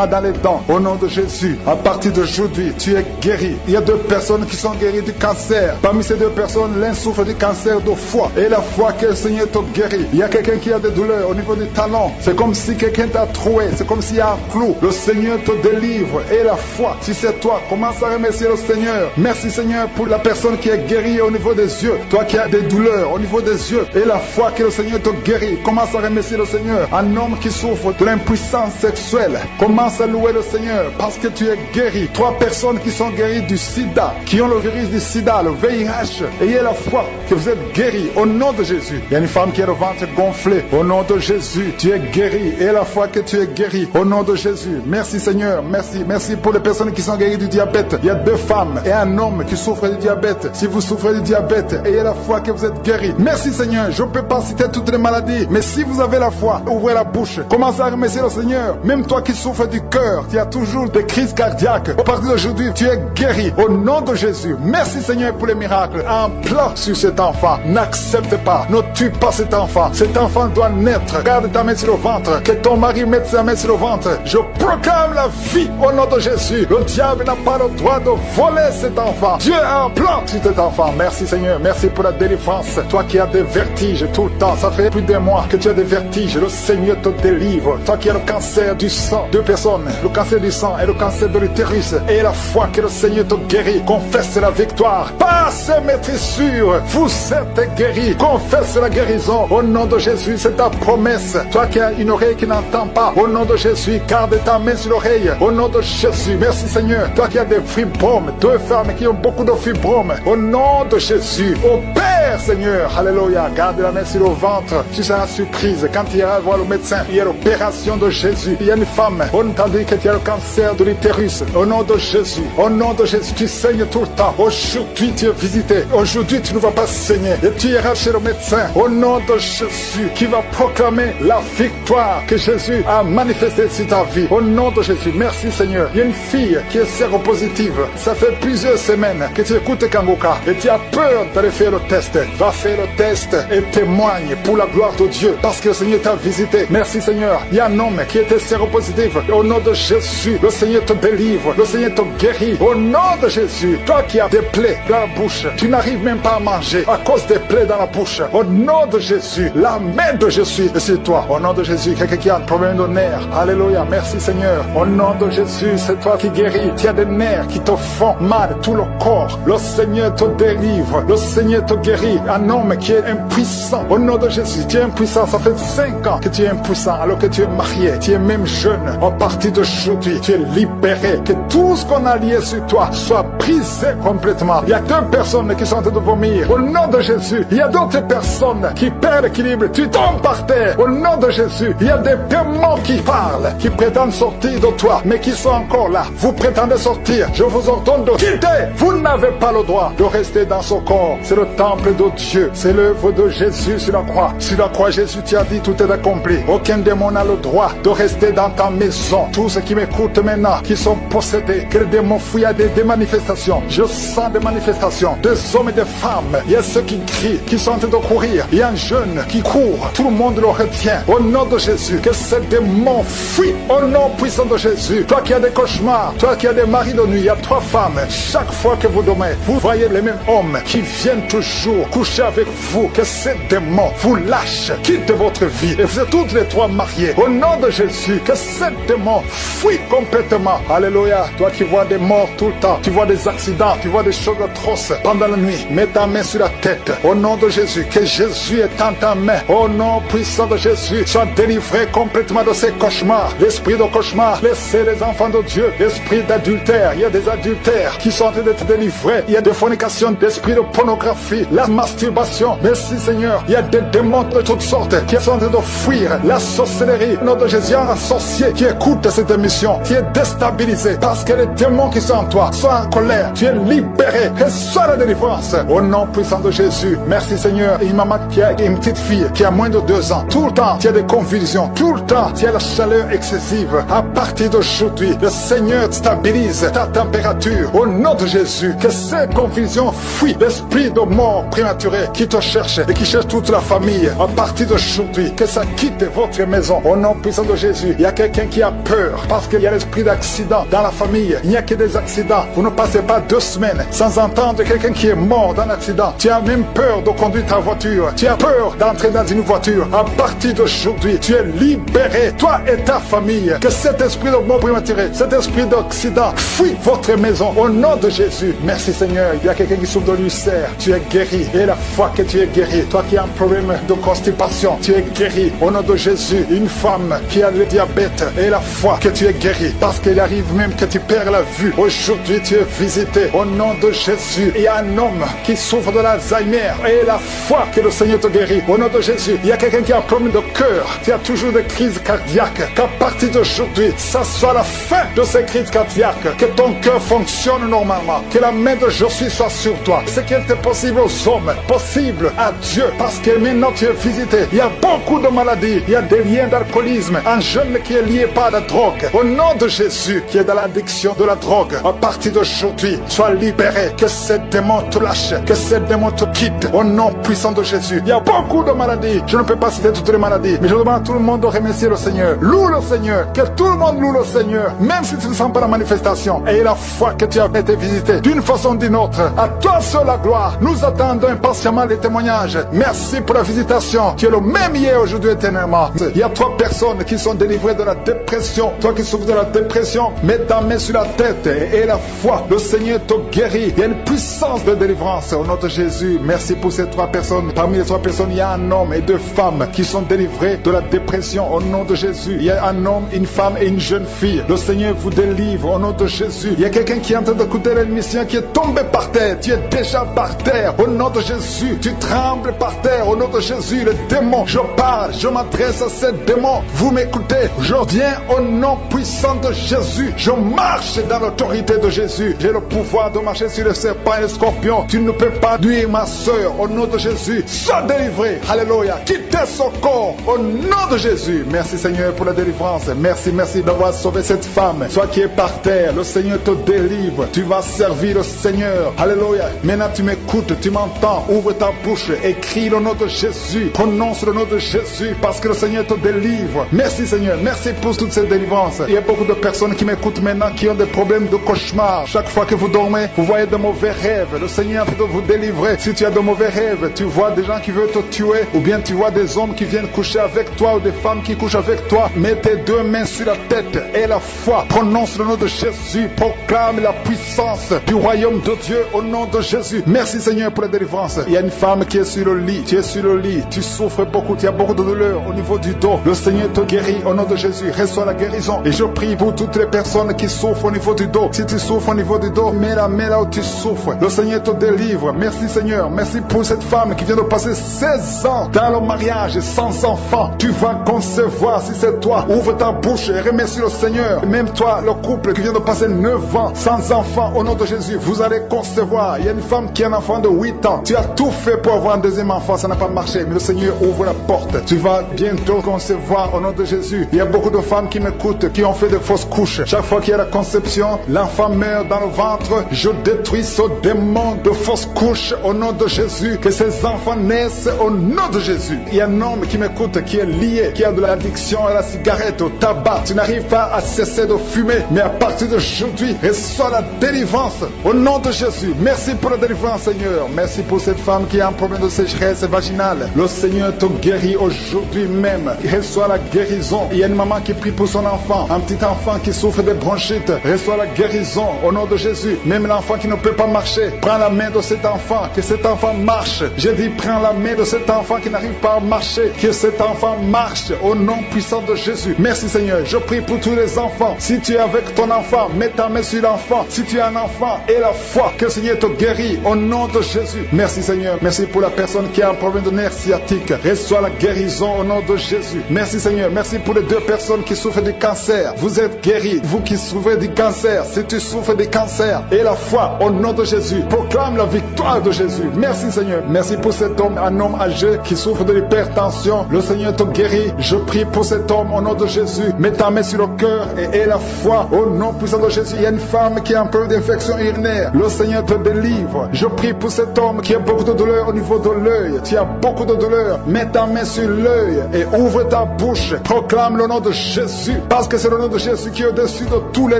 dans les dents. Au nom de Jésus, à partir d'aujourd'hui, tu es guéri. Il y a 2 personnes qui sont guéries du cancer. Parmi ces 2 personnes, l'un souffre du cancer de foie. Et la foi que le Seigneur te guérit. Il y a quelqu'un qui a des douleurs au niveau du talon. C'est comme si quelqu'un t'a troué. C'est comme s'il y a un clou. Le Seigneur te délivre. Et la foi, si c'est toi, commence à remercier le Seigneur. Merci Seigneur pour la personne qui est guérie au niveau des yeux. Toi qui as des douleurs au niveau des yeux. Et la foi que le Seigneur te guérit. Commence à remercier le Seigneur. Un homme qui souffre de l'impuissance sexuelle. Commence à louer le Seigneur parce que tu es guéri. 3 personnes qui sont guéries du sida, qui ont le virus du sida, le VIH. Ayez la foi que vous êtes guéris au nom de Jésus. Il y a une femme qui a le ventre gonflé. Au nom de Jésus, tu es guéri. Et la foi que tu es guéri au nom de Jésus. Merci Seigneur, merci pour les personnes qui sont guéries du diabète. Il y a 2 femmes et un homme qui souffrent du diabète. Si vous souffrez du diabète, ayez la foi que vous êtes guéri. Merci Seigneur, je ne peux pas citer toutes les maladies, mais si vous avez la foi, ouvrez la bouche. Commencez à remercier le Seigneur. Même toi qui souffres du cœur, tu as toujours des crises cardiaques. Au partir d'aujourd'hui, tu es guéri au nom de Jésus. Merci Seigneur pour les miracles. Un plan sur cet enfant. N'accepte pas, ne tue pas cet enfant. Cet enfant doit naître. Garde ta main sur le ventre. Que ton mari mette sa main sur le ventre. Je proclame la vie au nom de Jésus. Le diable n'a pas le droit de voler cet enfant. Dieu a un plan sur cet enfant. Merci Seigneur. Merci pour la délivrance. Toi qui as des vertiges tout le temps. Ça fait plus d'un mois que tu as des vertiges. Le Seigneur te délivre. Toi qui as le cancer du sang. 2 personnes. Le cancer du sang et le cancer de l'utérus. Et la foi que le Seigneur te guérit. Confesse la victoire. Passe maîtrise sûre. Vous êtes guéris. Confesse la guérison. Au nom de Jésus, c'est ta promesse. Toi qui as une oreille qui n'entend pas. Au nom de Jésus, garde ta main sur l'oreille. Au nom de Jésus, merci Seigneur. Toi qui as des fibromes. 2 femmes qui ont beaucoup de fibromes. Au nom de Jésus, opère Seigneur. Alléluia. Garde la main sur le ventre. Tu seras surprise quand tu iras voir le médecin. Il y a l'opération de Jésus. Il y a une femme. On t'a dit que tu as le cancer de l'utérus. Au nom de Jésus. Au nom de Jésus, tu saignes tout le temps. Aujourd'hui, tu es visité. Aujourd'hui, tu ne vas pas saigner. Et tu iras chez le médecin. Au nom de Jésus, qui va proclamer la victoire que Jésus a manifestée sur ta vie. Au nom de Jésus, merci Seigneur. Il y a une fille qui est séropositive. Ça fait plusieurs semaines que tu écoutes Kangoka et tu as peur d'aller faire le test. test. Va faire le test et témoigne pour la gloire de Dieu. Parce que le Seigneur t'a visité. Merci Seigneur. Il y a un homme qui était séropositif. Au nom de Jésus, le Seigneur te délivre. Le Seigneur te guérit. Au nom de Jésus, toi qui as des plaies dans la bouche, tu n'arrives même pas à manger à cause des plaies dans la bouche. Au nom de Jésus, la main de Jésus est sur toi. Au nom de Jésus, quelqu'un qui a un problème de nerfs. Alléluia. Merci Seigneur. Au nom de Jésus, c'est toi qui guéris. Tu as des nerfs qui te font mal, tout le corps. Le Seigneur te délivre. Le Seigneur te guérit. Un homme qui est impuissant. Au nom de Jésus, tu es impuissant. Ça fait 5 ans que tu es impuissant alors que tu es marié. Tu es même jeune. À partir d'aujourd'hui, tu es libéré. Que tout ce qu'on a lié sur toi soit brisé complètement. Il y a 2 personnes qui sont en train de vomir. Au nom de Jésus, il y a d'autres personnes qui perdent l'équilibre. Tu tombes par terre. Au nom de Jésus, il y a des démons qui parlent, qui prétendent sortir de toi, mais qui sont encore là. Vous prétendez sortir. Je vous ordonne de quitter. Vous n'avez pas le droit de rester dans ce corps. C'est le temple de Dieu. C'est l'œuvre de Jésus sur la croix. Sur la croix, Jésus t'a dit tout est accompli. Aucun démon n'a le droit de rester dans ta maison. Tous ceux qui m'écoutent maintenant, qui sont possédés, que les démons fuient à des manifestations. Je sens des manifestations, des hommes et des femmes. Il y a ceux qui crient, qui sont en train de courir. Il y a un jeune qui court. Tout le monde le retient. Au nom de Jésus, que ces démons fuient. Au nom puissant de Jésus. Toi qui as des cauchemars, toi qui as des maris de nuit, il y a 3 femmes. Chaque fois que vous dormez, vous voyez les mêmes hommes qui viennent toujours coucher avec vous. Que ces démons vous lâchent, quittent votre vie. Et vous êtes toutes les 3 mariés. Au nom de Jésus, que ces démons fuient complètement. Alléluia. Toi qui vois des morts tout le temps, tu vois des accidents, tu vois des choses atroces pendant la nuit. Mets ta main sur la tête. Au nom de Jésus, que Jésus est en ta main. Au nom puissant de Jésus, sois délivré complètement de ces cauchemars. L'esprit de cauchemar, laissez les enfants de Dieu. L'esprit d'adultère, il y a des adultères qui sont en train d'être délivrés. Il y a des fornications, d'esprit de pornographie, la masturbation. Merci Seigneur, il y a des démons de toutes sortes qui sont en train de fuir. La sorcellerie, au nom de Jésus, un sorcier qui écoute cette émission, qui est déstabilisé parce que les démons qui sont en toi sont en colère. Tu es libéré. Reçois la délivrance. Au nom puissant de Jésus. Merci Seigneur. Et une maman qui a une petite fille qui a moins de 2 ans. Tout le temps, tu as des convulsions. Tout le temps, tu as la chaleur excessive. À partir d'aujourd'hui, le Seigneur stabilise ta température. Au nom de Jésus, que ces convulsions fuient. L'esprit de mort prématuré qui te cherche et qui cherche toute la famille. À partir d'aujourd'hui, que ça quitte votre maison. Au nom puissant de Jésus, il y a quelqu'un qui a peur parce qu'il y a l'esprit d'accident dans la famille. Il n'y a que des accidents. Vous ne passez pas 2 semaines sans entendre quelqu'un qui est mort dans un accident. Tu as même peur de conduire ta voiture. Tu as peur d'entrer dans une voiture. À partir d'aujourd'hui, tu es libéré. Toi et ta famille. Que cet esprit de mort prématuré, cet esprit d'accident fuit votre maison. Au nom de Jésus. Merci Seigneur. Il y a quelqu'un qui souffre de l'ulcère. Tu es guéri. Et la foi que tu es guéri. Toi qui as un problème de constipation, tu es guéri. Au nom de Jésus. Une femme qui a le diabète. Et la foi que tu es guéri. Parce qu'il arrive même que tu perds la vue. Aujourd'hui, tu es visité. Au nom de Jésus. Il y a un homme qui souffre de l'Alzheimer. Et la foi que le Seigneur te guérit. Au nom de Jésus. Il y a quelqu'un qui a un problème de cœur. Tu as toujours des crises cardiaques. Qu'à partir d'aujourd'hui, ça soit la fin de ces crises cardiaques. Que ton cœur fonctionne normalement. Que la main de Jésus soit sur toi. Ce qui était possible aux hommes, possible à Dieu. Parce que maintenant tu es visité. Il y a beaucoup de maladies. Il y a des liens d'alcoolisme. Un jeune qui est lié par la drogue. Au nom de Jésus, qui est dans l'addiction de la drogue. À partir d'aujourd'hui, sois libéré. Que ces démons te lâchent. Que ces démons te quittent. Au nom puissant de Jésus. Il y a beaucoup de maladies. Je ne peux pas citer toutes les maladies. Mais je demande à tout le monde de remercier le Seigneur. Loue le Seigneur. Que tout le monde loue le Seigneur. Même si tu ne sens pas la manifestation. Et la foi que tu as été visité. D'une façon ou d'une autre. À toi seul la gloire. Nous attendons impatiemment les témoignages. Merci pour la visitation. Tu es le même hier, aujourd'hui, éternellement. Il y a 3 personnes qui sont délivrées de la dépression. Toi qui souffres de la dépression, mets ta main sur la tête et la foi. Le Seigneur te guérit. Il y a une puissance de délivrance au nom de Jésus. Merci pour ces 3 personnes. Parmi les 3 personnes, il y a un homme et 2 femmes qui sont délivrés de la dépression au nom de Jésus. Il y a un homme, une femme et une jeune fille. Le Seigneur vous délivre au nom de Jésus. Il y a quelqu'un qui est en train d'écouter l'émission qui est tombé par terre. Tu es déjà par terre au nom de Jésus. Tu trembles par terre au nom de Jésus. Le démon, je parle, je m'adresse à ces démons. Vous m'écoutez. Je viens au nom puissant de Jésus. Je marche dans l'autorité de Jésus. J'ai le pouvoir de marcher sur les serpents et les scorpions. Tu ne peux pas nuire ma soeur au nom de Jésus. Sois délivré. Alléluia. Quittez son corps au nom de Jésus. Merci Seigneur pour la délivrance. Merci d'avoir sauvé cette femme. Toi qui es par terre, le Seigneur te délivre. Tu vas servir le Seigneur. Alléluia. Maintenant tu m'écoutes, tu m'entends. t'entends. Ouvre ta bouche et crie le nom de Jésus. Prononce le nom de Jésus parce que le Seigneur te délivre. Merci Seigneur, merci pour toute cette délivrance. Il y a beaucoup de personnes qui m'écoutent maintenant qui ont des problèmes de cauchemar. Chaque fois que vous dormez, vous voyez de mauvais rêves. Le Seigneur veut vous délivrer. Si tu as de mauvais rêves, tu vois des gens qui veulent te tuer, ou bien tu vois des hommes qui viennent coucher avec toi, ou des femmes qui couchent avec toi, mets tes deux mains sur la tête et la foi. Prononce le nom de Jésus. Proclame la puissance du royaume de Dieu au nom de Jésus. Merci Seigneur pour la délivrance. Il y a une femme qui est sur le lit. Tu es sur le lit. Tu souffres beaucoup. Tu as beaucoup de douleur au niveau du dos. Le Seigneur te guérit au nom de Jésus. Reçois la guérison. Et je prie pour toutes les personnes qui souffrent au niveau du dos. Si tu souffres au niveau du dos, mets la main là où tu souffres. Le Seigneur te délivre. Merci Seigneur. Merci pour cette femme qui vient de passer 16 ans dans le mariage sans enfant. Tu vas concevoir si c'est toi. Ouvre ta bouche et remercie le Seigneur. Même toi, le couple qui vient de passer 9 ans sans enfant, au nom de Jésus, vous allez concevoir. Il y a une femme qui a un enfant de 8 ans. Tu as tout fait pour avoir un deuxième enfant, ça n'a pas marché. Mais le Seigneur ouvre la porte. Tu vas bientôt concevoir au nom de Jésus. Il y a beaucoup de femmes qui m'écoutent, qui ont fait de fausses couches. Chaque fois qu'il y a la conception, l'enfant meurt dans le ventre. Je détruis ce démon de fausses couches au nom de Jésus. Que ces enfants naissent au nom de Jésus. Il y a un homme qui m'écoute, qui est lié, qui a de l'addiction à la cigarette, au tabac. Tu n'arrives pas à cesser de fumer. Mais à partir d'aujourd'hui, reçois la délivrance au nom de Jésus. Merci pour la délivrance, Seigneur. Merci pour cette femme qui a un problème de sécheresse vaginale. Le Seigneur te guérit aujourd'hui même. Reçois la guérison. Il y a une maman qui prie pour son enfant, un petit enfant qui souffre de bronchite. Reçois la guérison au nom de Jésus. Même l'enfant qui ne peut pas marcher, prends la main de cet enfant, que cet enfant marche. J'ai dit, prends la main de cet enfant qui n'arrive pas à marcher, que cet enfant marche au nom puissant de Jésus. Merci Seigneur. Je prie pour tous les enfants. Si tu es avec ton enfant, mets ta main sur l'enfant. Si tu es un enfant, et la foi, que le Seigneur te guérit au nom de Jésus. Merci Seigneur. Merci pour la personne qui a un problème de nerf sciatique. Reçois la guérison au nom de Jésus. Merci Seigneur. Merci pour les 2 personnes qui souffrent du cancer. Vous êtes guéris. Vous qui souffrez du cancer, si tu souffres du cancer, et la foi au nom de Jésus. Proclame la victoire de Jésus. Merci Seigneur. Merci pour cet homme, un homme âgé qui souffre de l'hypertension. Le Seigneur te guérit. Je prie pour cet homme au nom de Jésus. Mets ta main sur le cœur et aie la foi au nom puissant de Jésus. Il y a une femme qui a un peu d'infection urinaire. Le Seigneur te délivre. Je prie pour cet homme qui a beaucoup de douleur au niveau de l'œil. Tu as beaucoup de douleur. Mets ta main sur l'œil et ouvre ta bouche. Proclame le nom de Jésus. Parce que c'est le nom de Jésus qui est au-dessus de tous les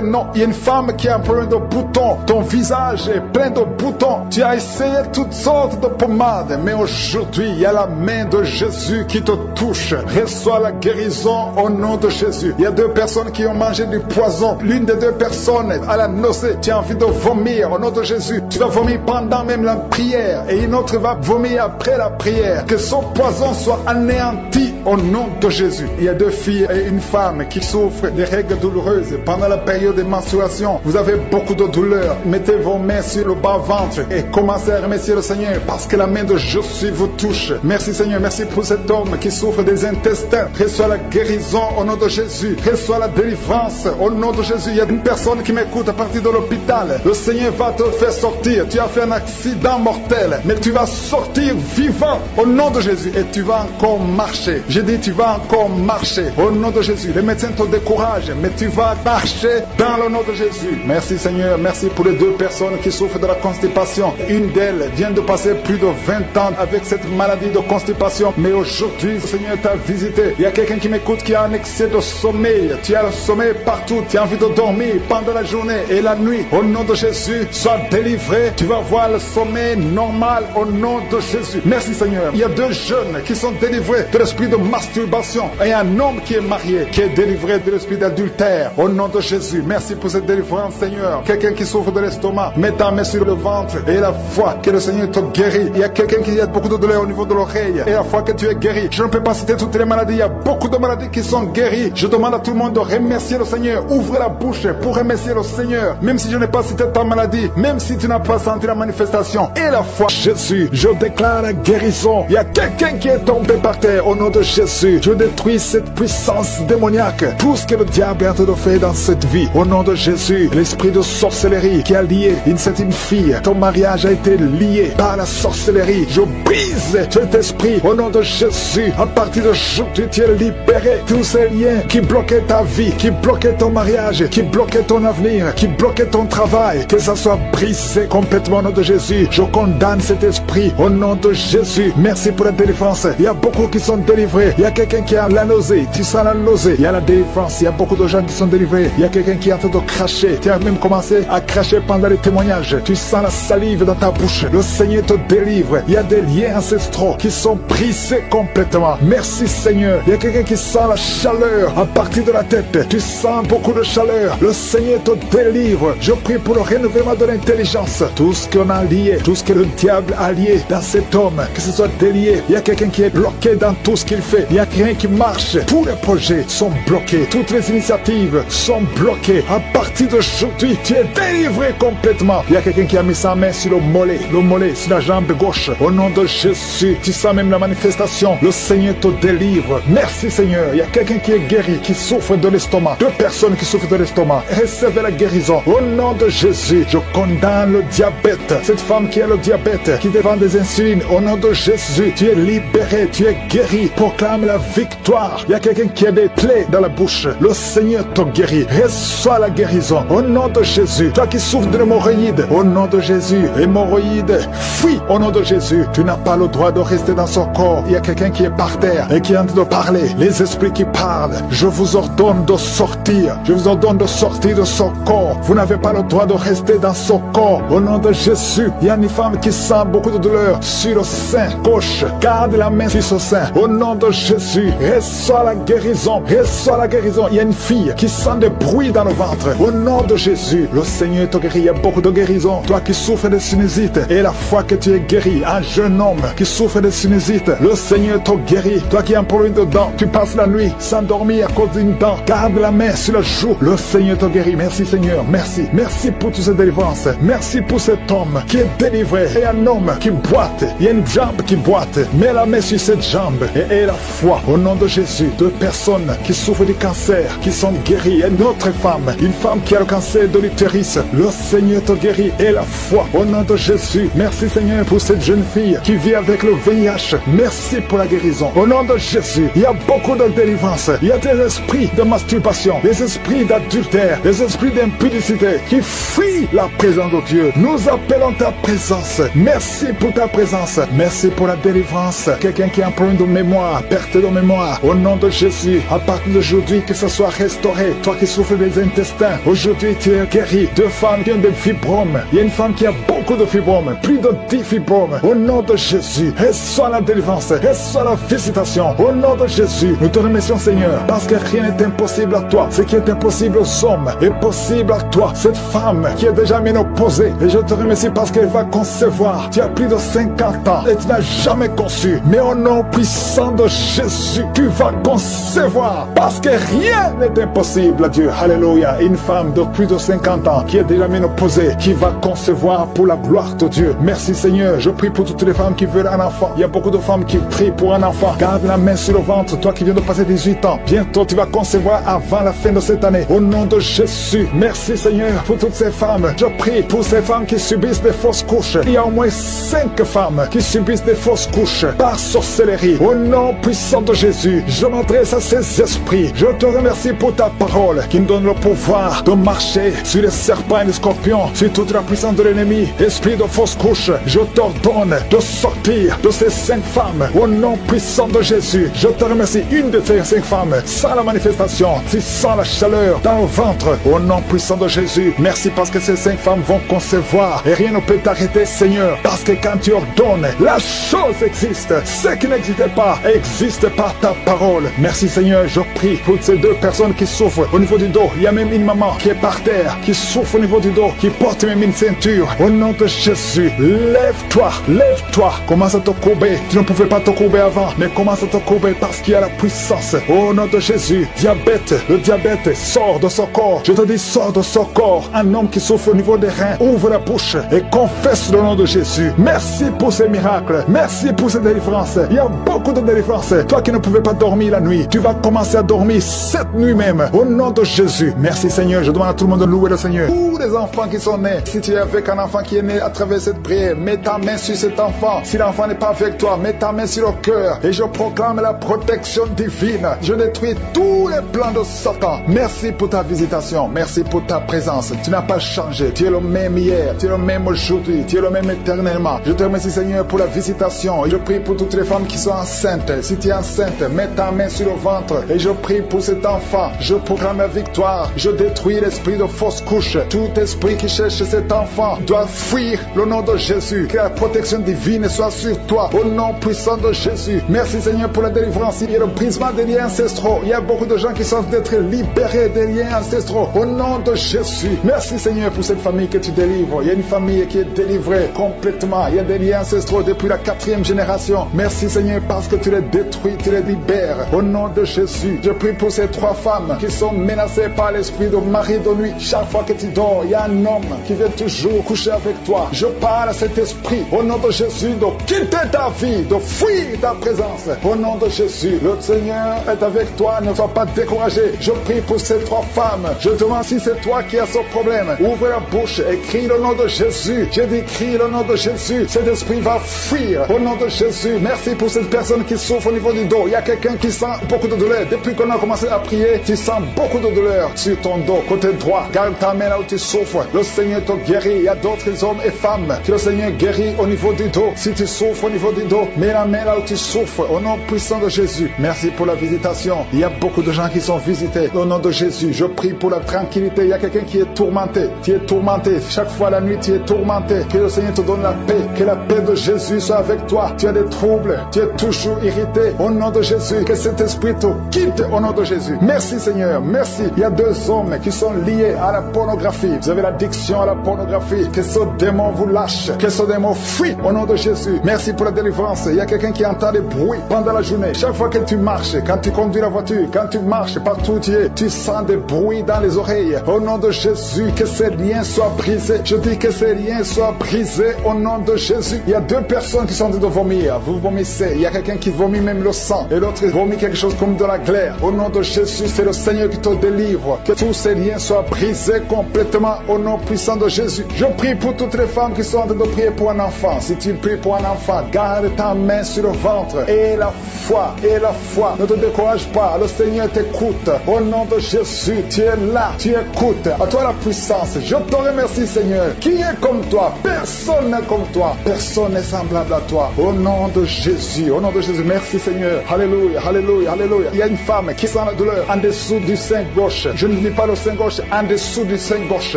noms. Il y a une femme qui a un problème de boutons. Ton visage est plein de boutons. Tu as essayé toutes sortes de pommades. Mais aujourd'hui, il y a la main de Jésus qui te touche. Reçois la guérison au nom de Jésus. Il y a 2 personnes qui ont mangé du poison. L'une des 2 personnes à la nausée. Tu as envie de vomir au nom de Jésus. Tu vas vomir pendant même la prière. Et une autre va vomir après la prière. Que son poison soit anéanti au nom de Jésus. Il y a 2 filles et une femme qui souffrent des règles douloureuses pendant la période de menstruation. Vous avez beaucoup de douleur. Mettez vos mains sur le bas-ventre et commencez à remercier le Seigneur parce que la main de Jésus vous touche. Merci Seigneur. Merci pour cet homme qui souffre des intestins. Reçois la guérison au nom de Jésus. Reçois la délivrance au nom de Jésus. Il y a une personne qui m'écoute à partir de l'hôpital. Le Seigneur va te faire sortir. Tu as fait un accident mortel, mais tu vas sortir vivant au nom de Jésus et tu vas encore marcher. J'ai dit tu vas encore marcher au nom de Jésus. Les médecins te découragent, mais tu vas marcher dans le nom de Jésus. Merci Seigneur. Merci pour les 2 personnes qui souffrent de la constipation. Une d'elles vient de passer plus de 20 ans avec cette maladie de constipation, mais aujourd'hui le Seigneur t'a visité. Il y a quelqu'un qui m'écoute qui a un excès de sommeil. Tu as le sommeil partout. Tu as envie de dormir pendant la journée et la nuit. Au nom de Jésus, sois délivré. Tu vas voir le sommeil normal au nom de Jésus. Merci Seigneur. Il y a 2 jeunes qui sont délivrés de l'esprit de masturbation et un homme qui est marié qui est délivré de l'esprit d'adultère au nom de Jésus. Merci pour cette délivrance Seigneur. Quelqu'un qui souffre de l'estomac, mets ta main sur le ventre et la foi que le Seigneur te guérit. Il y a quelqu'un qui a beaucoup de douleur au niveau de l'oreille et la foi que tu es guéri. Je ne peux pas citer toutes les maladies. Il y a beaucoup de maladies qui sont guéries. Je demande à tout le monde de remercier le Seigneur. Ouvre la bouche pour remercier le Seigneur. Même si je n'ai pas cité ta maladie, même si tu n'as pas senti la manifestation et la foi. Jésus, je déclare la guérison. Il y a quelqu'un qui est tombé par terre au nom de Jésus. Je détruis cette puissance démoniaque. Tout ce que le diable est en train de faire dans cette vie. Au nom de Jésus, l'esprit de sorcellerie qui a lié une fille, ton mariage a été lié par la sorcellerie. Je brise cet esprit au nom de Jésus. À partir d'aujourd'hui, tu es libéré. Tous ces liens qui bloquaient ta vie, qui bloquaient ton mariage, qui bloquaient ton avenir, qui bloquaient ton travail, que ça soit brisé complètement au nom de Jésus. Je condamne cet esprit au nom de Jésus. Merci pour la délivrance. Il y a beaucoup qui sont délivrés. Il y a quelqu'un qui a la nausée. Tu sens la nausée. Il y a la délivrance. Il y a beaucoup de gens qui sont délivrés. Il y a quelqu'un qui est en train de cracher. Tu as même commencé à cracher pendant les témoignages. Tu sens la salive dans ta bouche. Le Seigneur te délivre. Il y a des liens ancestraux qui sont brisés complètement. Merci Seigneur. Il y a quelqu'un qui sent la chaleur à partir de la tête. Tu sens beaucoup de chaleur. Le Seigneur te délivre. Je prie pour le renouvellement de l'intelligence. Tout ce qu'on a lié, tout ce que le diable a lié dans cet homme, que ce soit délié. Il y a quelqu'un qui est bloqué dans tout ce qu'il fait. Il n'y a rien qui marche. Tous les projets sont bloqués. Toutes les initiatives sont bloquées. À partir d'aujourd'hui, tu es délivré complètement. Il y a quelqu'un qui a mis sa main sur le mollet sur la jambe gauche. Au nom de Jésus, tu sens même la manifestation. Le Seigneur te délivre. Merci Seigneur. Il y a quelqu'un qui est guéri, qui souffre de l'estomac. 2 personnes qui souffrent de l'estomac. Recevez la guérison. Au nom de Jésus, je condamne le diabète. Cette femme qui a le diabète, qui devant des insulines. Au nom de Jésus, tu es libéré, tu es guéri. Proclame la victoire. Il y a quelqu'un qui a des plaies dans la bouche. Le Seigneur te guérit. Reçois la guérison. Au nom de Jésus. Toi qui souffres de l'hémorroïde. Au nom de Jésus. Hémorroïde, fuis. Au nom de Jésus. Tu n'as pas le droit de rester dans son corps. Il y a quelqu'un qui est par terre et qui est en train de parler. Les esprits qui parlent. Je vous ordonne de sortir. Je vous ordonne de sortir de son corps. Vous n'avez pas le droit de rester dans son corps. Au nom de Jésus. Il y a une femme qui sent beaucoup de douleur sur le sein gauche. Garde la main sur son sein. Au nom de Jésus. Reçois la guérison. Reçois la guérison. Il y a une fille qui sent des bruits dans le ventre. Au nom de Jésus. Le Seigneur te guérit. Il y a beaucoup de guérison. Toi qui souffres de sinusite. Et la fois que tu es guéri. Un jeune homme qui souffre de sinusite. Le Seigneur te guérit. Toi qui as un problème de dents. Tu passes la nuit sans dormir à cause d'une dent. Garde la main sur le joue. Le Seigneur te guérit. Merci Seigneur. Merci. Merci pour toutes ces délivrances. Merci pour cet homme qui est délivré. Et un homme qui boite. Il y a une jambe qui boite. Mets la main sur cette jambe. Et aie la foi. Au nom de Jésus. 2 personnes qui souffrent du cancer. Qui sont guéries. Et une autre femme. Une femme qui a le cancer de l'utérus. Le Seigneur te guérit. Et la foi. Au nom de Jésus. Merci Seigneur pour cette jeune fille qui vit avec le VIH. Merci pour la guérison. Au nom de Jésus. Il y a beaucoup de délivrance. Il y a des esprits de masturbation. Des esprits d'adultère. Des esprits d'impudicité qui fuient la présence de Dieu. Nous appelons ta présence. Merci pour ta présence. Merci pour la délivrance. Quelqu'un qui a un problème de mémoire, perte de mémoire. Au nom de Jésus, à partir d'aujourd'hui, que ce soit restauré. Toi qui souffres des intestins, aujourd'hui tu es guéri. 2 femmes qui ont des fibromes. Il y a une femme qui a beaucoup de fibromes. Plus de 10 fibromes. Au nom de Jésus, reçois la délivrance. Reçois la visitation. Au nom de Jésus, nous te remercions Seigneur. Parce que rien n'est impossible à toi. Ce qui est impossible aux hommes est possible à toi. Cette femme qui est déjà ménopausée. Et je te remercie parce qu'elle va concevoir. Tu as plus de 50 ans et tu n'as jamais conçu. Mais au nom puissant de Jésus, tu vas concevoir. Parce que rien n'est impossible à Dieu. Alléluia. Une femme de plus de 50 ans qui est déjà ménopausée, qui va concevoir pour la gloire de Dieu. Merci Seigneur. Je prie pour toutes les femmes qui veulent un enfant. Il y a beaucoup de femmes qui prient pour un enfant. Garde la main sur le ventre. Toi qui viens de passer 18 ans. Bientôt tu vas concevoir avant la fin de cette année. Au nom de Jésus. Merci Seigneur pour toutes ces femmes. Je prie pour ces femmes qui subissent des fausses couches. Il y a au moins 5 femmes qui subissent des fausses couches par sorcellerie. Au nom puissant de Jésus, je m'adresse à ces esprits. Je te remercie pour ta parole qui nous donne le pouvoir de marcher sur les serpents et les scorpions, sur toute la puissance de l'ennemi. Esprit de fausses couches, je t'ordonne de sortir de ces 5 femmes. Au nom puissant de Jésus, je te remercie. Une de ces 5 femmes, sans la manifestation, tu sens la chaleur dans le ventre. Au nom puissant de Jésus, merci parce que ces 5 femmes vont concevoir et rien ne peut t'arrêter Seigneur, parce que quand tu ordonnes, la chose existe. Ce qui n'existait pas existe par ta parole. Merci Seigneur, je prie pour ces 2 personnes qui souffrent au niveau du dos. Il y a même une maman qui est par terre, qui souffre au niveau du dos, qui porte même une ceinture. Au nom de Jésus, lève-toi, lève-toi. Commence à te courber. Tu ne pouvais pas te courber avant, mais commence à te courber parce qu'il y a la puissance. Au nom de Jésus, diabète, le diabète sort de son corps. Je te dis, sors de son corps. Un homme qui souffre au niveau des reins, ouvre la bouche et confesse le nom de Jésus. Merci pour ces miracles. Merci pour ces délivrances. Il y a beaucoup de délivrances. Toi qui ne pouvais pas dormir la nuit, tu vas commencer à dormir cette nuit même. Au nom de Jésus. Merci Seigneur. Je demande à tout le monde de louer le Seigneur. Tous les enfants qui sont nés si tu es avec un enfant qui est né à travers cette prière, mets ta main sur cet enfant. Si l'enfant n'est pas avec toi, mets ta main sur le cœur et je proclame la protection divine. Je détruis tous les plans de Satan. Merci pour ta visitation. Merci pour ta présence. Tu n'as pas changé. Tu es le même hier. Tu es le même aujourd'hui. Tu es le même éternellement. Je te remercie, Seigneur, pour la visitation. Je prie pour toutes les femmes qui sont enceintes. Si tu es enceinte, mets ta main sur le ventre et je prie pour cet enfant. Je proclame la victoire. Je détruis l'esprit de fausse couche. Tout esprit qui cherche cet enfant doit fuir le nom de Jésus. Que la protection divine soit sur toi au nom puissant de Jésus. Merci, Seigneur, pour la délivrance. Il y a le brisement des liens ancestraux. Il y a beaucoup de gens qui sont d'être libérés des liens ancestraux au nom de Jésus. Merci, Seigneur, pour cette famille que tu délivres. Il y a une famille qui est délivrée complètement. Il y a des liens ancestraux depuis la 4e génération. Merci, Seigneur, parce que tu les détruis, tu les libères au nom de Jésus. Je prie pour ces 3 femmes qui sont menacées par l'esprit de mari de nuit. Chaque fois que tu dors, il y a un homme qui vient toujours coucher avec toi. Je parle à cet esprit au nom de Jésus de quitter ta vie, de fuir ta présence au nom de Jésus. Le Seigneur est avec toi, ne sois pas découragé. Je prie pour ces 3 femmes. Je te demande si c'est toi qui as ce problème. Ouvre la bouche et crie le nom de Jésus. Je dis crie le nom de Jésus. Cet esprit va fuir au nom de Jésus. Merci pour cette personne qui souffre au niveau du dos. Il y a quelqu'un qui sent beaucoup de douleur. Depuis qu'on a commencé à prier, tu sens beaucoup de douleur sur ton dos, côté droit. Garde ta main là où tu souffres. Le Seigneur te guérit. Il y a d'autres hommes et femmes que le Seigneur guérit au niveau du dos. Si tu souffres au niveau du dos, mets la main là où tu souffres au nom puissant de Jésus. Merci pour la visitation. Il y a beaucoup de gens qui sont visités au nom de Jésus. Je prie pour la tranquillité. Il y a quelqu'un qui est tourmenté. Tu es tourmenté. Chaque fois la nuit, tu es tourmenté. Que le Seigneur te donne la paix. Que la paix de Jésus soit avec toi. Tu as des troubles. Tu es toujours irrité. Au nom de Jésus, que cet esprit te quitte au nom de Jésus. Merci, Seigneur. Merci. Il y a 2 hommes qui sont liés à la pornographie. Vous avez l'addiction à la pornographie. Que ce démon vous lâche. Que ce démon fuit au nom de Jésus. Merci pour la délivrance. Il y a quelqu'un qui entend des bruits pendant la journée. Chaque fois que tu marches, quand tu conduis la voiture, quand tu marches partout où tu es, tu sens des bruits dans les oreilles. Au nom de Jésus, que ces liens soient brisés. Je dis que ces liens soient brisés au nom de Jésus. Il y a 2 personnes qui sont en train de vomir. Vous vomissez. Il y a quelqu'un qui vomit même le sang. Et l'autre vomit quelque chose comme de la glaire. Au nom de Jésus, c'est le Seigneur qui te délivre. Que tous ces liens soient brisés complètement au nom puissant de Jésus. Je prie pour toutes les femmes qui sont en train de prier pour un enfant. Si tu pries pour un enfant, garde ta main sur le ventre. Et la foi, et la foi. Ne te décourage pas. Le Seigneur t'écoute. Au nom de Jésus, tu es là. Tu écoutes. À toi la puissance. Je te remercie, Seigneur. Qui est comme toi? Personne n'est comme toi. Personne n'est semblable à toi. Au nom de Jésus. Au nom de Jésus. Merci, Seigneur. Alléluia, alléluia, alléluia. Il y a une femme qui sent la douleur en dessous du sein gauche. Je ne dis pas le sein gauche, en dessous du sein gauche.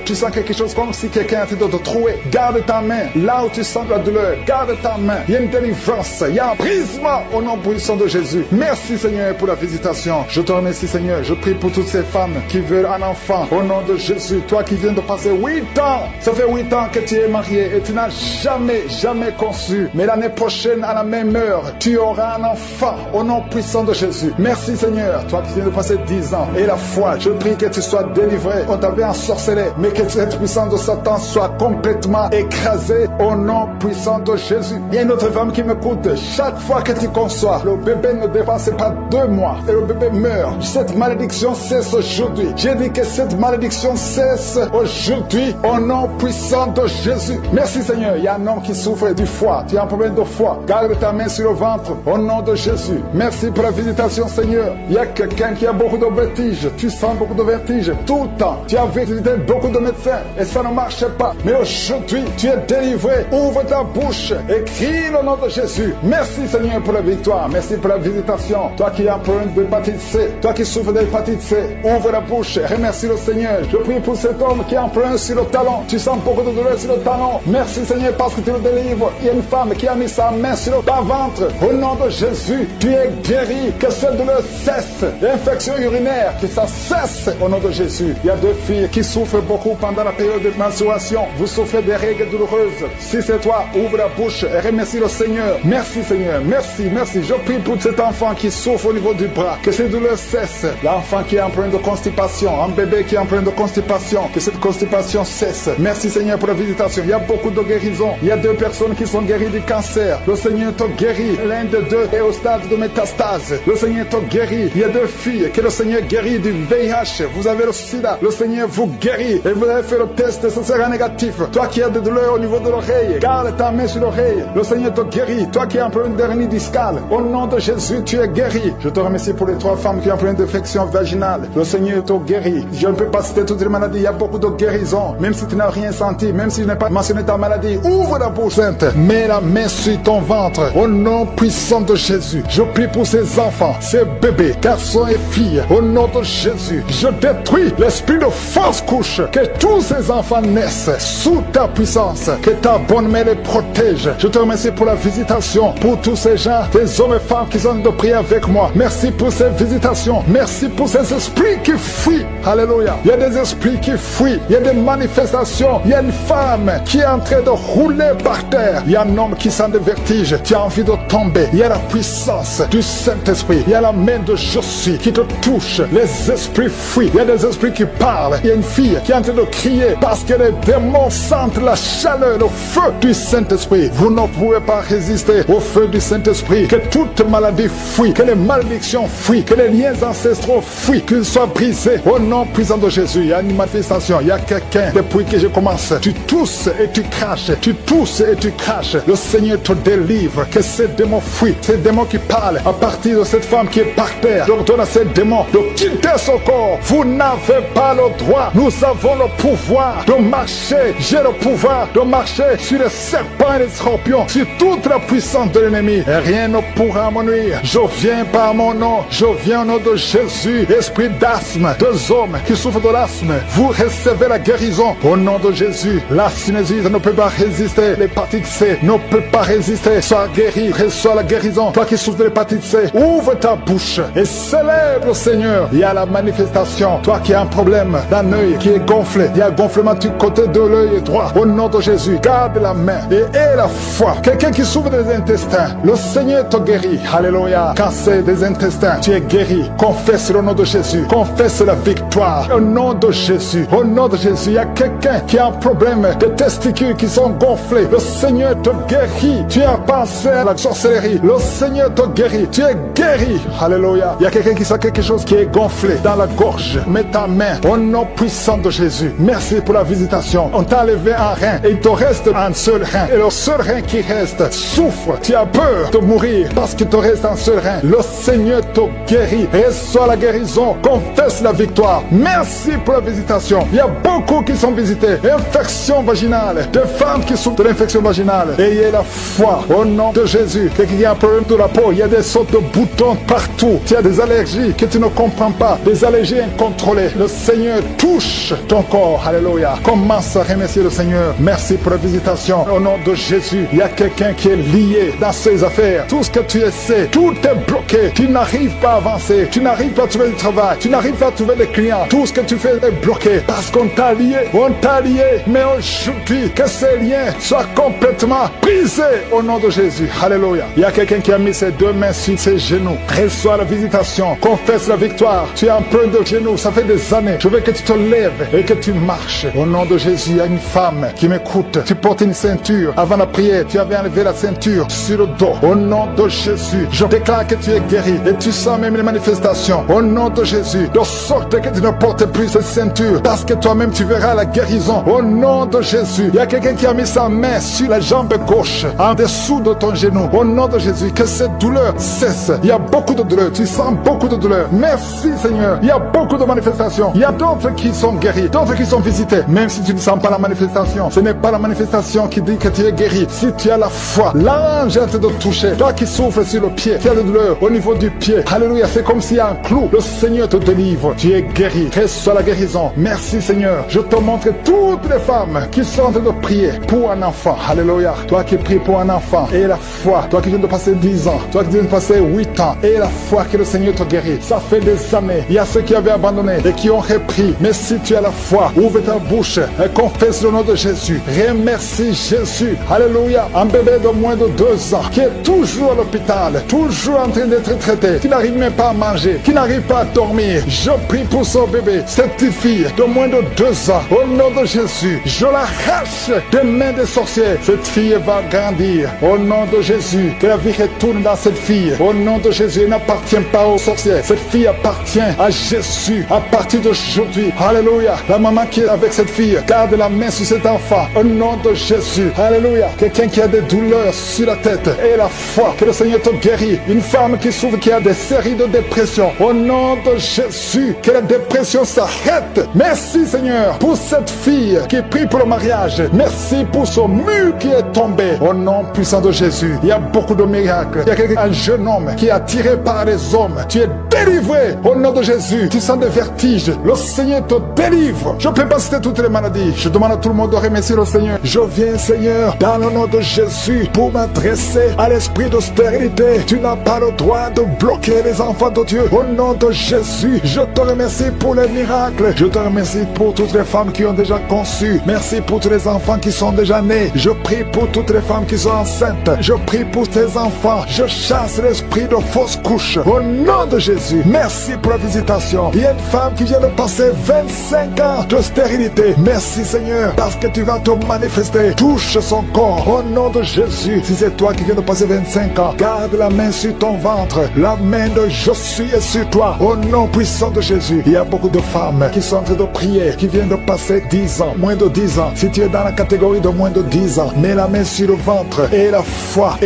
Tu sens quelque chose comme si quelqu'un a été de te trouer. Garde ta main. Là où tu sens la douleur, garde ta main. Il y a une délivrance. Il y a un brisement au nom puissant de Jésus. Merci, Seigneur, pour la visitation. Je te remercie, Seigneur. Je prie pour toutes ces femmes qui veulent un enfant. Au nom de Jésus. Toi qui viens de passer 8 ans. Ça fait 8 ans que tu es marié et tu n'as jamais conçu. Mais l'année prochaine, à la même heure, tu auras un enfant. Au nom puissant de Jésus. Merci, Seigneur. Toi qui viens de passer 10 ans. Et la foi, je prie que tu sois délivré. On t'avait ensorcelé. Mais que cette puissance de Satan soit complètement écrasée. Au nom puissant de Jésus. Il y a une autre femme qui m'écoute. Chaque fois que tu conçois, le bébé ne dépasse pas 2 mois. Et le bébé meurt. Cette malédiction cesse aujourd'hui. J'ai dit que cette malédiction cesse aujourd'hui. Au nom puissant de Jésus. Merci, Seigneur. Il y a un homme qui souffre du foie. Tu as un problème de foie. Garde ta main sur le ventre. Au nom de Jésus. Merci pour la visitation, Seigneur. Il y a quelqu'un qui a beaucoup de vertiges. Tu sens beaucoup de vertiges tout le temps. Tu as visité beaucoup de médecins et ça ne marche pas. Mais aujourd'hui, tu es délivré. Ouvre ta bouche et crie le nom de Jésus. Merci, Seigneur, pour la victoire. Merci pour la visitation. Toi qui as un problème d'hépatite C, toi qui souffres d'hépatite C, ouvre la bouche et remercie le Seigneur. Je prie pour cet homme qui a un problème sur le talon. Tu sens beaucoup de douleur sur le talon. Merci, Seigneur, parce que tu le délivres. Il y a une femme qui a mis sa main sur le ventre. Au nom de Jésus, tu es guéri. Que cette douleur cesse. L'infection urinaire, que ça cesse au nom de Jésus. Il y a 2 filles qui souffrent beaucoup pendant la période de menstruation. Vous souffrez des règles douloureuses. Si c'est toi, ouvre la bouche et remercie le Seigneur. Merci, Seigneur. Merci, merci. Je prie pour cet enfant qui souffre au niveau du bras. Que ces douleurs cessent. L'enfant qui est en train de constipation. Un bébé qui est en train de constipation. Que cette constipation cesse. Merci, Seigneur, pour la visitation. Il y a beaucoup de guérisons. Il y a 2 personnes qui sont guéries du cancer. Le Seigneur te guérit. L'un de 2 est au stade de métastase. Le Seigneur te guérit. Il y a 2 filles que le Seigneur guérit du VIH. Vous avez le sida. Le Seigneur vous guérit. Et vous avez fait le test. Ce ça sera négatif. Toi qui as des douleurs au niveau de l'oreille, garde ta main sur l'oreille. Le Seigneur te guérit. Toi qui as un problème d'hernie discale, au nom de Jésus, tu es guéri. Je te remercie pour les 3 femmes qui ont un problème d'infection vaginale. Le Seigneur te guérit. Je ne peux pas citer toutes les maladies. Il y a beaucoup de guérisons. Même si tu n'as rien senti, même si je n'ai pas mentionné ta maladie, ouvre la bouche sainte. Mets la main sur ton ventre. Au nom puissant de Jésus, je prie pour ces enfants, ces bébés, garçons et filles. Au nom de Jésus, je détruis l'esprit de fausse couche. Que tous ces enfants naissent sous ta puissance. Que ta bonne main les protège. Je te remercie pour la visitation, pour tous ces gens, ces hommes et femmes qui sont de prier avec moi. Merci pour ces visitations. Merci pour ces esprits qui fuient. Alléluia. Il y a des esprits qui fuient. Il y a des manifestations. Il y a une femme qui est en train de rouler par terre. Il y a un homme qui sent des vertiges. Tu as envie de tomber. Il y a la puissance du Saint-Esprit. Il y a la main de Josué qui te touche. Les esprits fuient. Il y a des esprits qui parlent. Il y a une fille qui est en train de crier parce que les démons sentent la chaleur, le feu du Saint-Esprit. Vous ne pouvez pas résister au feu du Saint-Esprit. Que toute maladie fuit. Que les malédictions fuient. Que les liens ancestraux fuient. Qu'ils soient brisés. Au nom puissant de Jésus. Il y a une manifestation. Il y a quelqu'un. Depuis que je commence, tu tousses et tu craches. Tu tousses et tu craches. Le Seigneur te délivre. Que ces démons fuient. Ces démons qui parlent à partir de cette femme qui est par terre. J'ordonne à ces démons de quitter son corps. Vous n'avez pas le droit. Nous avons le pouvoir de marcher. J'ai le pouvoir de marcher sur les serpents et les scorpions, sur toute la puissance de l'ennemi. Et rien ne pourra me nuire. Je viens par mon nom. Je viens au nom de Jésus. Esprit d'asthme, deux hommes qui souffrent de l'asthme, vous recevez la guérison au nom de Jésus. La sinusite ne peut pas résister. L'hépatite C ne peut pas résister. Sois guéri, reçois la guérison. Toi qui souffres de l'hépatite C, ouvre ta bouche et célèbre le Seigneur. Il y a la manifestation. Toi qui as un problème d'un œil qui est gonflé, il y a un gonflement du côté de l'œil droit. Au nom de Jésus, garde la main et aie la foi. Quelqu'un qui souffre des intestins, le Seigneur te guérit. Alléluia. Cancer des intestins, tu es guéri. Confesse le nom de Jésus. Confesse la victoire. Au nom de Jésus. Au nom de Jésus, il y a quelqu'un qui a un problème de testicules qui sont gonflés. Le Seigneur te guérit. Tu as pensé à la sorcellerie. Le Seigneur te guérit. Tu es guéri. Alléluia. Il y a quelqu'un qui sent quelque chose qui est gonflé dans la gorge. Mets ta main au nom puissant de Jésus. Merci pour la visitation. On t'a enlevé un rein et il te reste un seul rein. Et le seul rein qui reste souffre. Tu as peur de mourir parce qu'il te reste un seul rein. Le Seigneur te guérit. Reçois la guérison. Confesse la victoire. Merci pour la visitation. Il y a beaucoup qui sont visités. Infection vaginale. Des femmes qui souffrent de l'infection vaginale. Ayez la foi au nom de Jésus. Quelqu'un qui a un problème de la peau. Il y a des sortes de boutons partout. Tu as des allergies que tu ne comprends pas. Des allergies incontrôlées. Le Seigneur touche ton corps. Alléluia. Commence à remercier le Seigneur. Merci pour la visitation. Au nom de Jésus. Il y a quelqu'un qui est lié dans ses affaires. Tout ce que tu essaies, tout est bloqué. Tu n'arrives pas à avancer. Tu n'arrives pas à trouver du travail. Tu n'arrives pas à trouver des clients. Tout ce que tu fais est bloqué parce qu'on t'a lié. On t'a lié. Mais aujourd'hui, que ces liens soient complètement brisés au nom de Jésus. Alléluia. Il y a quelqu'un qui a mis ses deux mains sur ses genoux. Reçois la visitation. Confesse la victoire. Tu es en plein de genoux. Ça fait des années. Je veux que tu te lèves et que tu marches. Au nom de Jésus, il y a une femme qui m'écoute. Tu portes une ceinture. Avant la prière, tu avais enlevé la ceinture sur le dos. Au nom de Jésus, je déclare que tu es guéri. Et tu sens même les manifestations. Au nom de Jésus, de sorte que tu ne portes plus cette ceinture. Parce que toi-même, tu verras la guérison. Au nom de Jésus, il y a quelqu'un qui a mis sa main sur la jambe gauche, en dessous de ton genou. Au nom de Jésus, que cette douleur cesse. Il y a beaucoup de douleur. Tu sens beaucoup de douleur. Merci Seigneur. Il y a beaucoup de manifestations. Il y a d'autres qui sont guéris, d'autres qui sont visités. Même si tu ne sens pas la manifestation, ce n'est pas la manifestation qui dit que tu es guéri. Si tu as la foi, l'ange est en train de toucher. Toi qui souffres sur le pied, tu as de douleur au niveau du pied. Alléluia, c'est comme s'il y a un clou. Le Seigneur te délivre. Tu es guéri. Reçois la guérison. Merci Seigneur. Je te montre toutes les femmes qui sont en train de prier pour un enfant. Alléluia. Toi qui pries pour un enfant, et la foi. Toi qui viens de passer 10 ans, toi qui viens de passer 8 ans, et la foi que le Seigneur te guérit. Ça fait des années. Il y a ceux qui avaient abandonné et qui ont repris. Mais si tu as la foi, ouvre ta bouche et confesse le nom de Jésus. Remercie Jésus. Alléluia. Un bébé de moins de 2 ans qui est toujours à l'hôpital, toujours en train d'être traité, qui n'arrive même pas à manger, qui n'arrive pas à dormir. Je prie pour ce bébé, cette petite fille de moins de 2 ans. Au nom de Jésus, je l'arrache des mains des sorciers. Cette fille va grandir. Au nom de Jésus, que la vie retourne dans cette fille. Au nom de Jésus, elle n'appartient pas aux sorciers. Cette fille appartient à Jésus à partir d'aujourd'hui. Alléluia. La maman qui est avec cette fille fille, garde la main sur cet enfant. Au nom de Jésus. Alléluia. Quelqu'un qui a des douleurs sur la tête et la foi, que le Seigneur te guérit. Une femme qui souffre, qui a des séries de dépression. Au nom de Jésus, que la dépression s'arrête. Merci Seigneur pour cette fille qui prie pour le mariage. Merci pour son mur qui est tombé. Au nom puissant de Jésus, il y a beaucoup de miracles. Il y a un jeune homme qui est attiré par les hommes. Tu es délivré au nom de Jésus. Tu sens des vertiges. Le Seigneur te délivre. Je ne peux pas citer toutes les maladies. Je demande à tout le monde de remercier le Seigneur. Je viens Seigneur dans le nom de Jésus pour m'adresser à l'esprit de stérilité. Tu n'as pas le droit de bloquer les enfants de Dieu. Au nom de Jésus, je te remercie pour les miracles. Je te remercie pour toutes les femmes qui ont déjà conçu. Merci pour tous les enfants qui sont déjà nés. Je prie pour toutes les femmes qui sont enceintes. Je prie pour tes enfants. Je chasse l'esprit de fausse couche. Au nom de Jésus, merci pour la visitation. Il y a une femme qui vient de passer 25 ans de stérilité. Merci Seigneur, parce que tu vas te manifester. Touche son corps. Au nom de Jésus, si c'est toi qui viens de passer 25 ans, garde la main sur ton ventre. La main de Jésus est sur toi. Au nom puissant de Jésus. Il y a beaucoup de femmes qui sont en train de prier, qui viennent de passer 10 ans, moins de 10 ans. Si tu es dans la catégorie de moins de 10 ans, mets la main sur le ventre et la foi,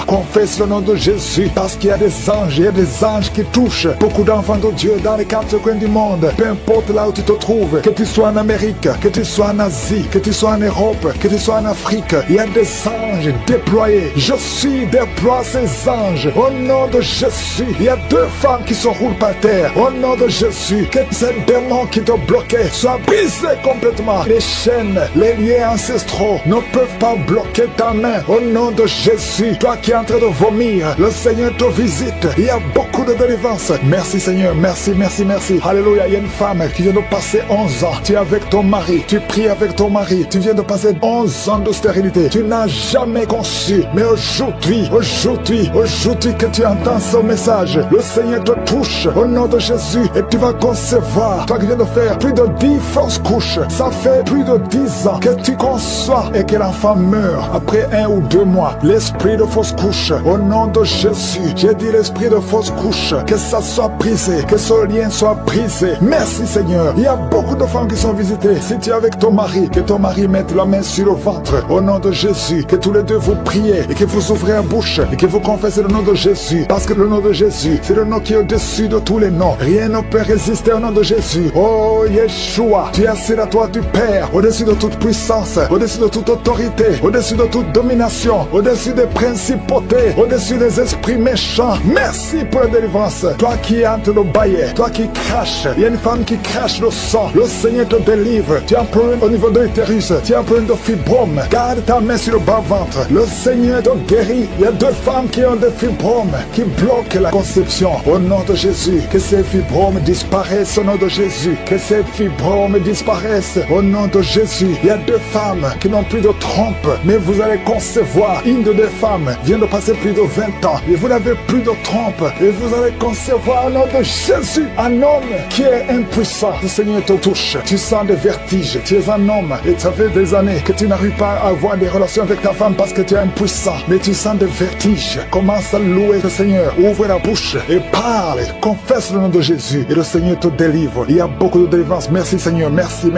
confesse le nom de Jésus, parce qu'il y a des anges, il y a des anges qui touchent beaucoup d'enfants de Dieu dans les 4 coins du monde. Peu importe là où tu te trouves, que tu sois en Amérique, que tu sois en Asie, que tu sois en Europe, que tu sois en Afrique, il y a des anges déployés. Je suis déploie ces anges au nom de Jésus. Il y a 2 femmes qui se roulent par terre au nom de Jésus. Que ces démons qui te bloquaient soient brisés complètement. Les chaînes, les liens ancestraux ne peuvent pas bloquer ta main au nom de Jésus. Toi qui es en train de vomir, le Seigneur te visite. Il y a beaucoup de délivrance. Merci Seigneur, merci. Alléluia. Il y a une femme qui vient de passer 11 ans. Tu es avec ton mari, tu pries avec ton mari. Tu viens de passer 11 ans de stérilité. Tu n'as jamais conçu. Mais aujourd'hui que tu entends ce message, le Seigneur te touche au nom de Jésus et tu vas concevoir. Toi qui viens de faire plus de 10 fausses couches, ça fait plus de 10 ans que tu conçois et que l'enfant meurt après 1 ou 2 mois. L'esprit de fausse couche, au nom de Jésus, j'ai dit l'esprit de fausse couche, que ça soit brisé, que ce lien soit brisé. Merci Seigneur. Il y a beaucoup de femmes qui sont visitées. Si tu es avec ton mari, que ton mari mette la main sur le ventre au nom de Jésus, que tous les deux vous priez et que vous ouvrez la bouche et que vous confessez le nom de Jésus, parce que le nom de Jésus, c'est le nom qui est au-dessus de tous les noms. Rien ne peut résister au nom de Jésus. Oh Yeshua, tu es assis à toi du Père, au-dessus de toute puissance, au-dessus de toute autorité, au-dessus de toute domination, au-dessus des principautés, au-dessus des esprits méchants. Merci pour la délivrance. Toi qui es entre le baillet, toi qui craches, il y a une femme qui crache le sang, le Seigneur te délivre. Tu as un problème au niveau de l'utérus, tu as un problème de fibrome, garde ta main sur le bas-ventre, le Seigneur te guérit. Il y a 2 femmes qui ont des fibromes, qui bloquent la conception. Au nom de Jésus, que ces fibromes disparaissent au nom de Jésus, que ces fibromes disparaissent au nom de Jésus. Il y a 2 femmes qui n'ont plus de trompe, mais vous allez concevoir. Une de 2 femmes vient de passer plus de 20 ans et vous n'avez plus de trompe et vous allez concevoir au nom de Jésus un homme qui est impuissant. Le Seigneur te touche, tu sens des vertiges, tu es un homme et ça fait des années que tu n'arrives pas à avoir des relations avec ta femme parce que tu es impuissant, mais tu sens des vertiges. Commence à louer le Seigneur, ouvre la bouche et parle, confesse le nom de Jésus et le Seigneur te délivre. Il y a beaucoup de délivrance. Merci Seigneur, merci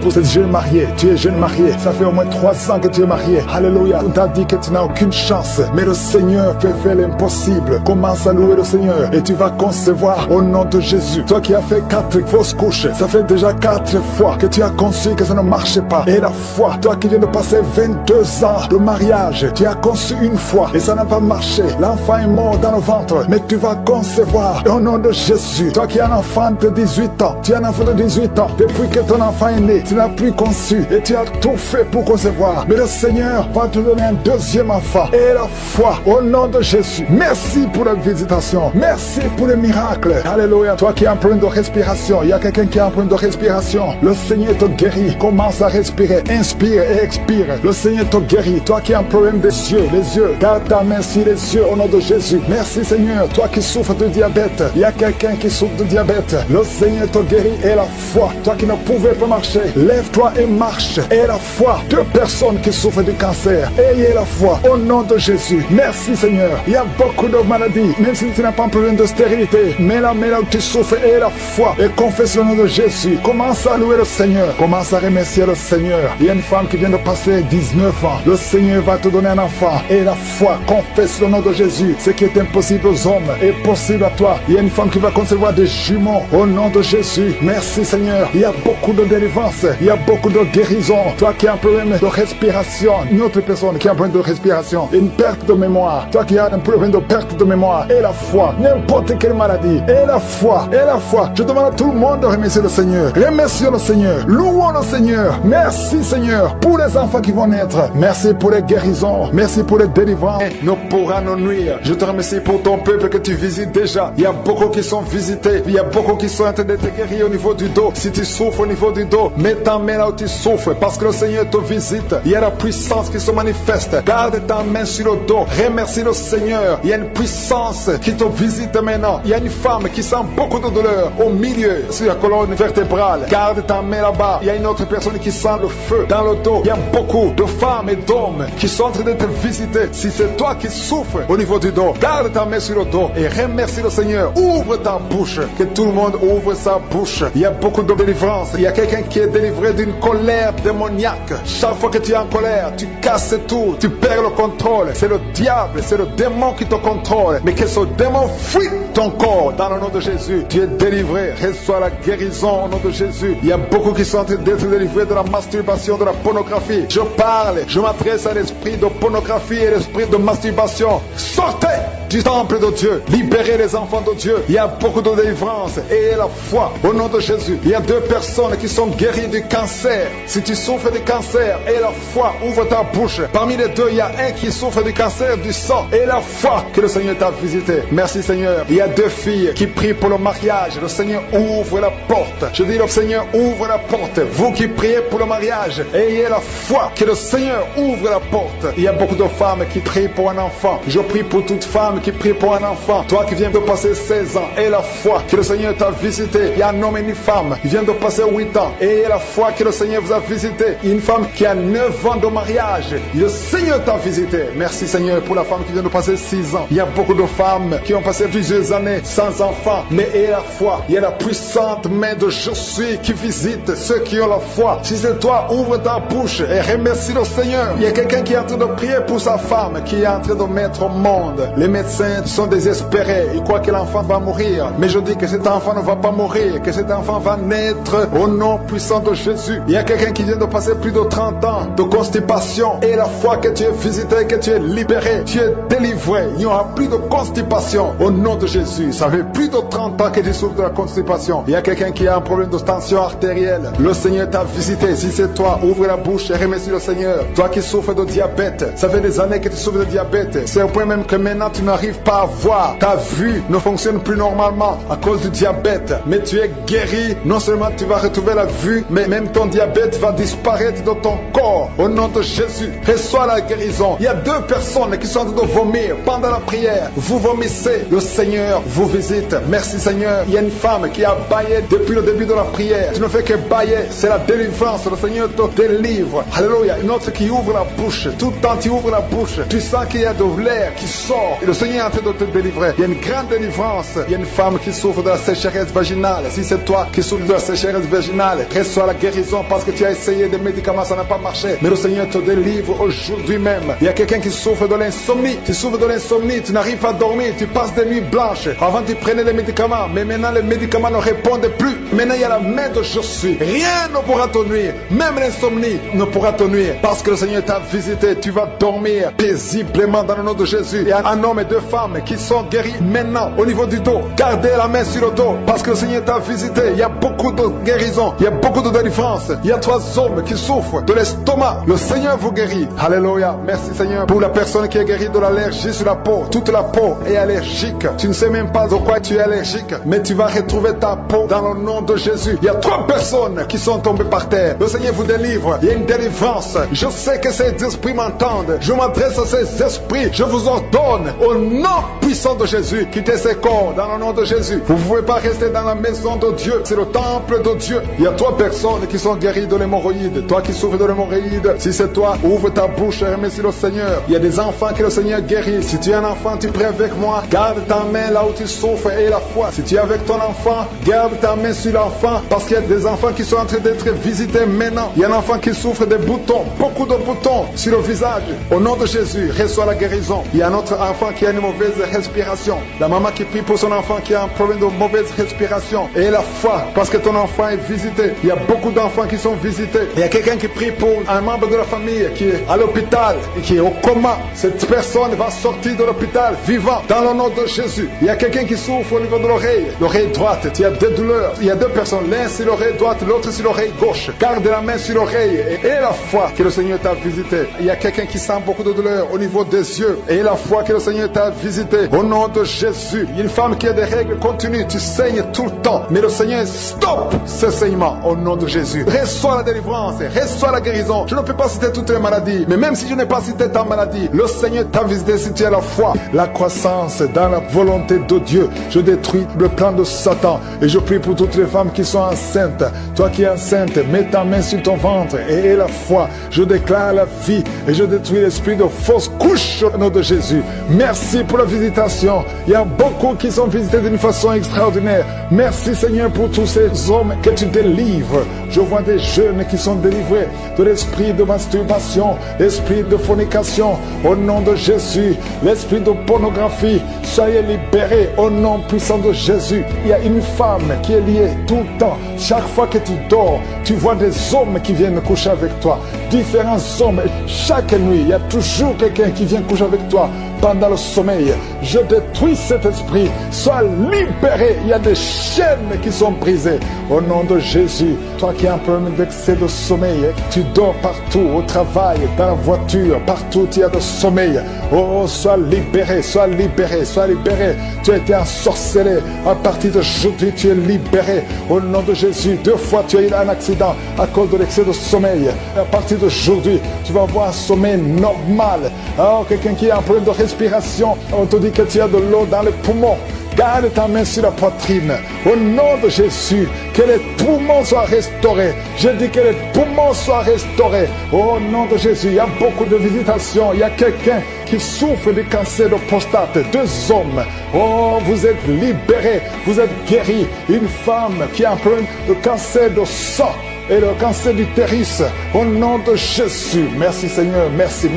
pour cette jeune mariée. Tu es jeune mariée, ça fait au moins 3 ans que tu es mariée. Alléluia. On t'a dit que tu n'as aucune chance, mais le Seigneur peut faire l'impossible. Commence à louer le Seigneur et tu vas concevoir au nom de Jésus. Toi qui as fait 4 fausses couches, ça fait déjà 4 fois que tu as conçu que ça ne marchait pas. Et la foi, toi qui viens de passer 22 ans de mariage, tu as conçu une fois et ça n'a pas marché. L'enfant est mort dans le ventre, mais tu vas concevoir au nom de Jésus. Toi qui as un enfant de 18 ans, tu as un enfant de 18 ans, depuis que ton enfant est né, tu n'as plus conçu et tu as tout fait pour concevoir. Mais le Seigneur va te donner un 2e enfant. Et la foi au nom de Jésus. Merci pour la visitation. Merci pour les miracles. Alléluia. Toi qui as un problème de respiration, il y a quelqu'un qui a un problème de respiration. Le Seigneur te guérit. Commence à respirer. Inspire et expire. Le Seigneur te guérit. Toi qui as un problème des yeux, les yeux, garde ta main sur les yeux au nom de Jésus. Merci Seigneur. Toi qui souffres de diabète, il y a quelqu'un qui souffre de diabète. Le Seigneur te guérit. Et la foi. Toi qui ne pouvais pas marcher, lève-toi et marche. Et la foi. 2 personnes qui souffrent du cancer, ayez la foi au nom de Jésus. Merci Seigneur. Il y a beaucoup de maladies, même si tu n'as pas un problème de stérilité, mais là où tu souffres, et la foi et confesse le nom de Jésus. Commence à louer le Seigneur. Commence à remercier le Seigneur. Il y a une femme qui vient de passer 19 ans. Le Seigneur va te donner un enfant. Et la foi, confesse le nom de Jésus. Ce qui est impossible aux hommes est possible à toi. Il y a une femme qui va concevoir des jumeaux au nom de Jésus. Merci Seigneur. Il y a beaucoup de délivrance. Il y a beaucoup de guérison. Toi qui as un problème de respiration, une autre personne qui a un problème de respiration, une perte de mémoire. Toi qui as un problème de perte de mémoire. Et la foi, n'importe quelle maladie. Et la foi, et la foi. Je demande à tout le monde de remercier le Seigneur. Remercions le Seigneur. Louons le Seigneur. Merci Seigneur pour les enfants qui vont naître. Merci pour les guérisons. Merci pour les délivrances. Ne pourra nous nuire. Je te remercie pour ton peuple que tu visites déjà. Il y a beaucoup qui sont visités. Il y a beaucoup qui sont en train d'être guéris au niveau du dos. Si tu souffres au niveau du dos, mets ta main là où tu souffres parce que le Seigneur te visite. Il y a la puissance qui se manifeste. Garde ta main sur le dos. Remercie le Seigneur. Il y a une puissance qui te visite maintenant. Il y a une femme qui sent beaucoup de douleur au milieu sur la colonne vertébrale. Garde ta main là-bas. Il y a une autre personne qui sent le feu dans le dos. Il y a beaucoup de femmes et d'hommes qui sont en train d'être visités. Si c'est toi qui souffres au niveau du dos, garde ta main sur le dos et remercie le Seigneur. Ouvre ta bouche. Que tout le monde ouvre sa bouche. Il y a beaucoup de délivrance. Il y a quelqu'un qui est délivré d'une colère démoniaque. Chaque fois que tu es en colère, tu casses tout. Tu perds le contrôle. C'est le diable, c'est le démon qui te contrôle. Mais que ce démon fuit ton corps dans le nom de Jésus. Tu es délivré. Reçois la guérison au nom de Jésus. Il y a beaucoup qui sont en train d'être délivrés de la masturbation, de la pornographie. Je parle, je m'adresse à l'esprit de pornographie et l'esprit de masturbation. Sortez du temple de Dieu. Libérez les enfants de Dieu. Il y a beaucoup de délivrance. Et la foi au nom de Jésus. Il y a 2 personnes qui sont guéries du cancer. Si tu souffres du cancer, et la foi, ouvre ta bouche. Parmi les 2, il y a un qui souffre du cancer du sang. Et la foi que le Seigneur t'a visité. Merci Seigneur. Il y a 2 filles qui prient pour le mariage. Le Seigneur ouvre la porte. Je dis le Seigneur ouvre la porte. Vous qui priez pour le mariage, ayez la foi que le Seigneur ouvre la porte. Il y a beaucoup de femmes qui prient pour un enfant. Je prie pour toute femme qui prie pour un enfant. Toi qui viens de passer 16 ans, aie la foi que le Seigneur t'a visité. Il y a un homme et une femme qui viennent de passer 8 ans. Ayez la foi que le Seigneur vous a visité. Une femme qui a 9 ans de mariage. Le Seigneur t'a visité. Merci Seigneur pour la femme qui vient de passer 6 ans. Il y a beaucoup de femmes qui ont passé plusieurs années sans enfants. Mais ayez la foi. Il y a la puissante main de Je suis qui visite ceux qui ont la foi. Si c'est toi, ouvre ta bouche et remercie le Seigneur. Il y a quelqu'un qui est en train de prier pour sa femme, qui est en train de mettre au monde. Les médecins sont désespérés. Ils croient que l'enfant va mourir. Mais je dis que cet enfant ne va pas mourir, que cet enfant va naître au nom puissant de Jésus. Il y a quelqu'un qui vient de passer plus de 30 ans de constipation. Et la foi que tu es visité, que tu es libéré, tu es délivré. Il n'y aura plus de constipation au nom de Jésus. Ça fait plus de 30 ans que tu souffres de la constipation. Il y a quelqu'un qui a un problème de tension artérielle. Le Seigneur t'a visité. Si c'est toi, ouvre la bouche et remercie le Seigneur. Toi qui souffres de diabète, ça fait des années que tu souffres de diabète. C'est au point même que maintenant tu n'arrives pas à voir. Ta vue ne fonctionne plus normalement à cause du diabète. Mais tu es guéri. Non seulement tu vas retrouver la vue, mais même ton diabète va disparaître de ton corps. Au nom de Jésus, reçois la guérison. Il y a 2 personnes qui sont en train de vomir pendant la prière. Vous vomissez. Le Seigneur vous visite. Merci Seigneur. Il y a une femme qui a baillé depuis le début de la prière. Tu ne fais que bailler. C'est la délivrance. Le Seigneur te délivre. Alléluia. Une autre qui ouvre la bouche. Tout le temps tu ouvres la bouche. Tu sens qu'il y a de l'air qui sort. Et le Seigneur est en train de te délivrer. Il y a une grande délivrance. Il y a une femme qui souffre de la sécheresse vaginale. Si c'est toi qui souffres de la sécheresse vaginale, reçois la guérison parce que tu as essayé des médicaments, ça n'a pas marché. Mais le Seigneur te délivre aujourd'hui même. Il y a quelqu'un qui souffre de l'insomnie. Tu souffres de l'insomnie. Tu n'arrives pas à dormir. Tu passes des nuits blanches. Avant tu prenais les médicaments. Mais maintenant les médicaments ne répondent plus. Maintenant il y a la main de Je suis. Rien ne pourra te nuire. Même l'insomnie ne pourra te nuire. Parce que le Seigneur t'a visité. Tu vas dormir paisiblement dans le nom de Jésus. Il y a un homme et 2 femmes qui sont guéris maintenant au niveau du dos. Gardez la main sur le dos parce que le Seigneur t'a visité. Il y a beaucoup de guérison. Il y a beaucoup de délivrance. Il y a 3 hommes qui souffrent de l'estomac. Le Seigneur vous guérit. Alléluia. Merci Seigneur pour la personne qui est guérie de l'allergie sur la peau. Toute la peau est allergique. Tu ne sais même pas de quoi tu es allergique. Mais tu vas retrouver ta peau dans le nom de Jésus. Il y a 3 personnes qui sont tombées par terre. Le Seigneur vous délivre. Il y a une délivrance. Je sais que ces esprits m'entendent. Je m'adresse à ces esprits. Je vous ordonne au nom puissant de Jésus, quittez ces corps dans le nom de Jésus. Vous ne pouvez pas rester dans la maison de Dieu. C'est le temple de Dieu. Il y a 3 personnes qui sont guéries de l'hémorroïde. Toi qui souffres de l'hémorroïde, si c'est toi, ouvre ta bouche et remercie le Seigneur. Il y a des enfants que le Seigneur guérit. Si tu es un enfant, tu pries avec moi. Garde ta main là où tu souffres et la foi. Si tu es avec ton enfant, garde ta main sur l'enfant, parce qu'il y a des enfants qui sont en train d'être visités maintenant. Il y a un enfant qui souffre des boutons, beaucoup de boutons sur le visage. Au nom de Jésus, reçois la guérison. Il y a un autre enfant qui a une mauvaise respiration. La maman qui prie pour son enfant qui a un problème de mauvaise respiration. Et la foi, parce que ton enfant est visité. Il y a beaucoup d'enfants qui sont visités. Il y a quelqu'un qui prie pour un membre de la famille qui est à l'hôpital et qui est au coma. Cette personne va sortir de l'hôpital vivant dans le nom de Jésus. Il y a quelqu'un qui souffre au niveau de l'oreille droite. Il y a des douleurs. Il y a 2 personnes, l'un sur l'oreille droite, l'autre sur l'oreille gauche. Garde la main sur l'oreille et la foi que le Seigneur t'a visité. Il y a quelqu'un qui sent beaucoup de douleur au niveau des yeux et la foi que le Seigneur t'a visité. Au nom de Jésus. Il y a une femme qui a des règles continues. Tu saignes tout le temps. Mais le Seigneur stoppe ce saignement au nom de Jésus. Reçois la délivrance, reçois la guérison. Je ne peux pas citer toutes les maladies, mais même si je n'ai pas cité ta maladie, le Seigneur t'a visité si tu as la foi. La croissance dans la volonté de Dieu. Je détruis le plan de Satan et je prie pour toutes les femmes qui sont enceintes. Toi qui es enceinte, mets ta main sur ton ventre et aie la foi. Je déclare la vie et je détruis l'esprit de fausse couche au nom de Jésus. Merci pour la visitation. Il y a beaucoup qui sont visités d'une façon extraordinaire. Merci Seigneur pour tous ces hommes que tu délivres. Je vois des jeunes qui sont délivrés de l'esprit de masturbation, l'esprit de fornication au nom de Jésus. L'esprit de pornographie, soyez libérés au nom puissant de Jésus. Il y a une femme qui est liée tout le temps. Chaque fois que tu dors, tu vois des hommes qui viennent coucher avec toi. Différents hommes. Chaque nuit, il y a toujours quelqu'un qui vient coucher avec toi pendant le sommeil. Je détruis cet esprit. Sois libéré. Il y a des chaînes qui sont brisées au nom de Jésus. Toi qui as un problème d'excès de sommeil, tu dors partout, au travail, dans la voiture, partout tu as de sommeil. Oh, sois libéré, sois libéré, sois libéré. Tu as été ensorcelé. À partir d'aujourd'hui, tu es libéré au nom de Jésus. 2 fois tu as eu un accident à cause de l'excès de sommeil. À partir d'aujourd'hui, tu vas avoir un sommeil normal. Oh, quelqu'un qui a un problème de respiration, on te dit que tu as de l'eau dans les poumons. Garde ta main sur la poitrine. Au nom de Jésus, que les poumons soient restaurés. Je dis que les poumons soient restaurés. Au nom de Jésus, il y a beaucoup de visitations. Il y a quelqu'un qui souffre du cancer de prostate. 2 hommes. Oh, vous êtes libérés. Vous êtes guéris. Une femme qui a un problème de cancer de sang et le cancer d'utérus, au nom de Jésus. Merci Seigneur, merci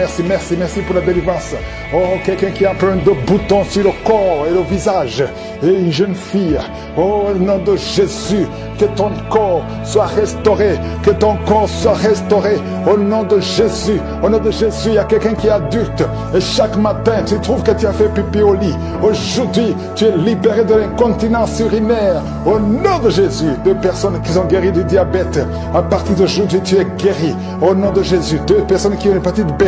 pour la délivrance. Oh, quelqu'un qui a un problème de boutons sur le corps et le visage, et une jeune fille, oh, au nom de Jésus, que ton corps soit restauré, que ton corps soit restauré, au nom de Jésus. Au nom de Jésus, il y a quelqu'un qui est adulte, et chaque matin, tu trouves que tu as fait pipi au lit. Aujourd'hui, tu es libéré de l'incontinence urinaire, au nom de Jésus. 2 personnes qui sont guéries du diabète, à partir d'aujourd'hui, tu es guéri. Au nom de Jésus. 2 personnes qui ont l'hépatite B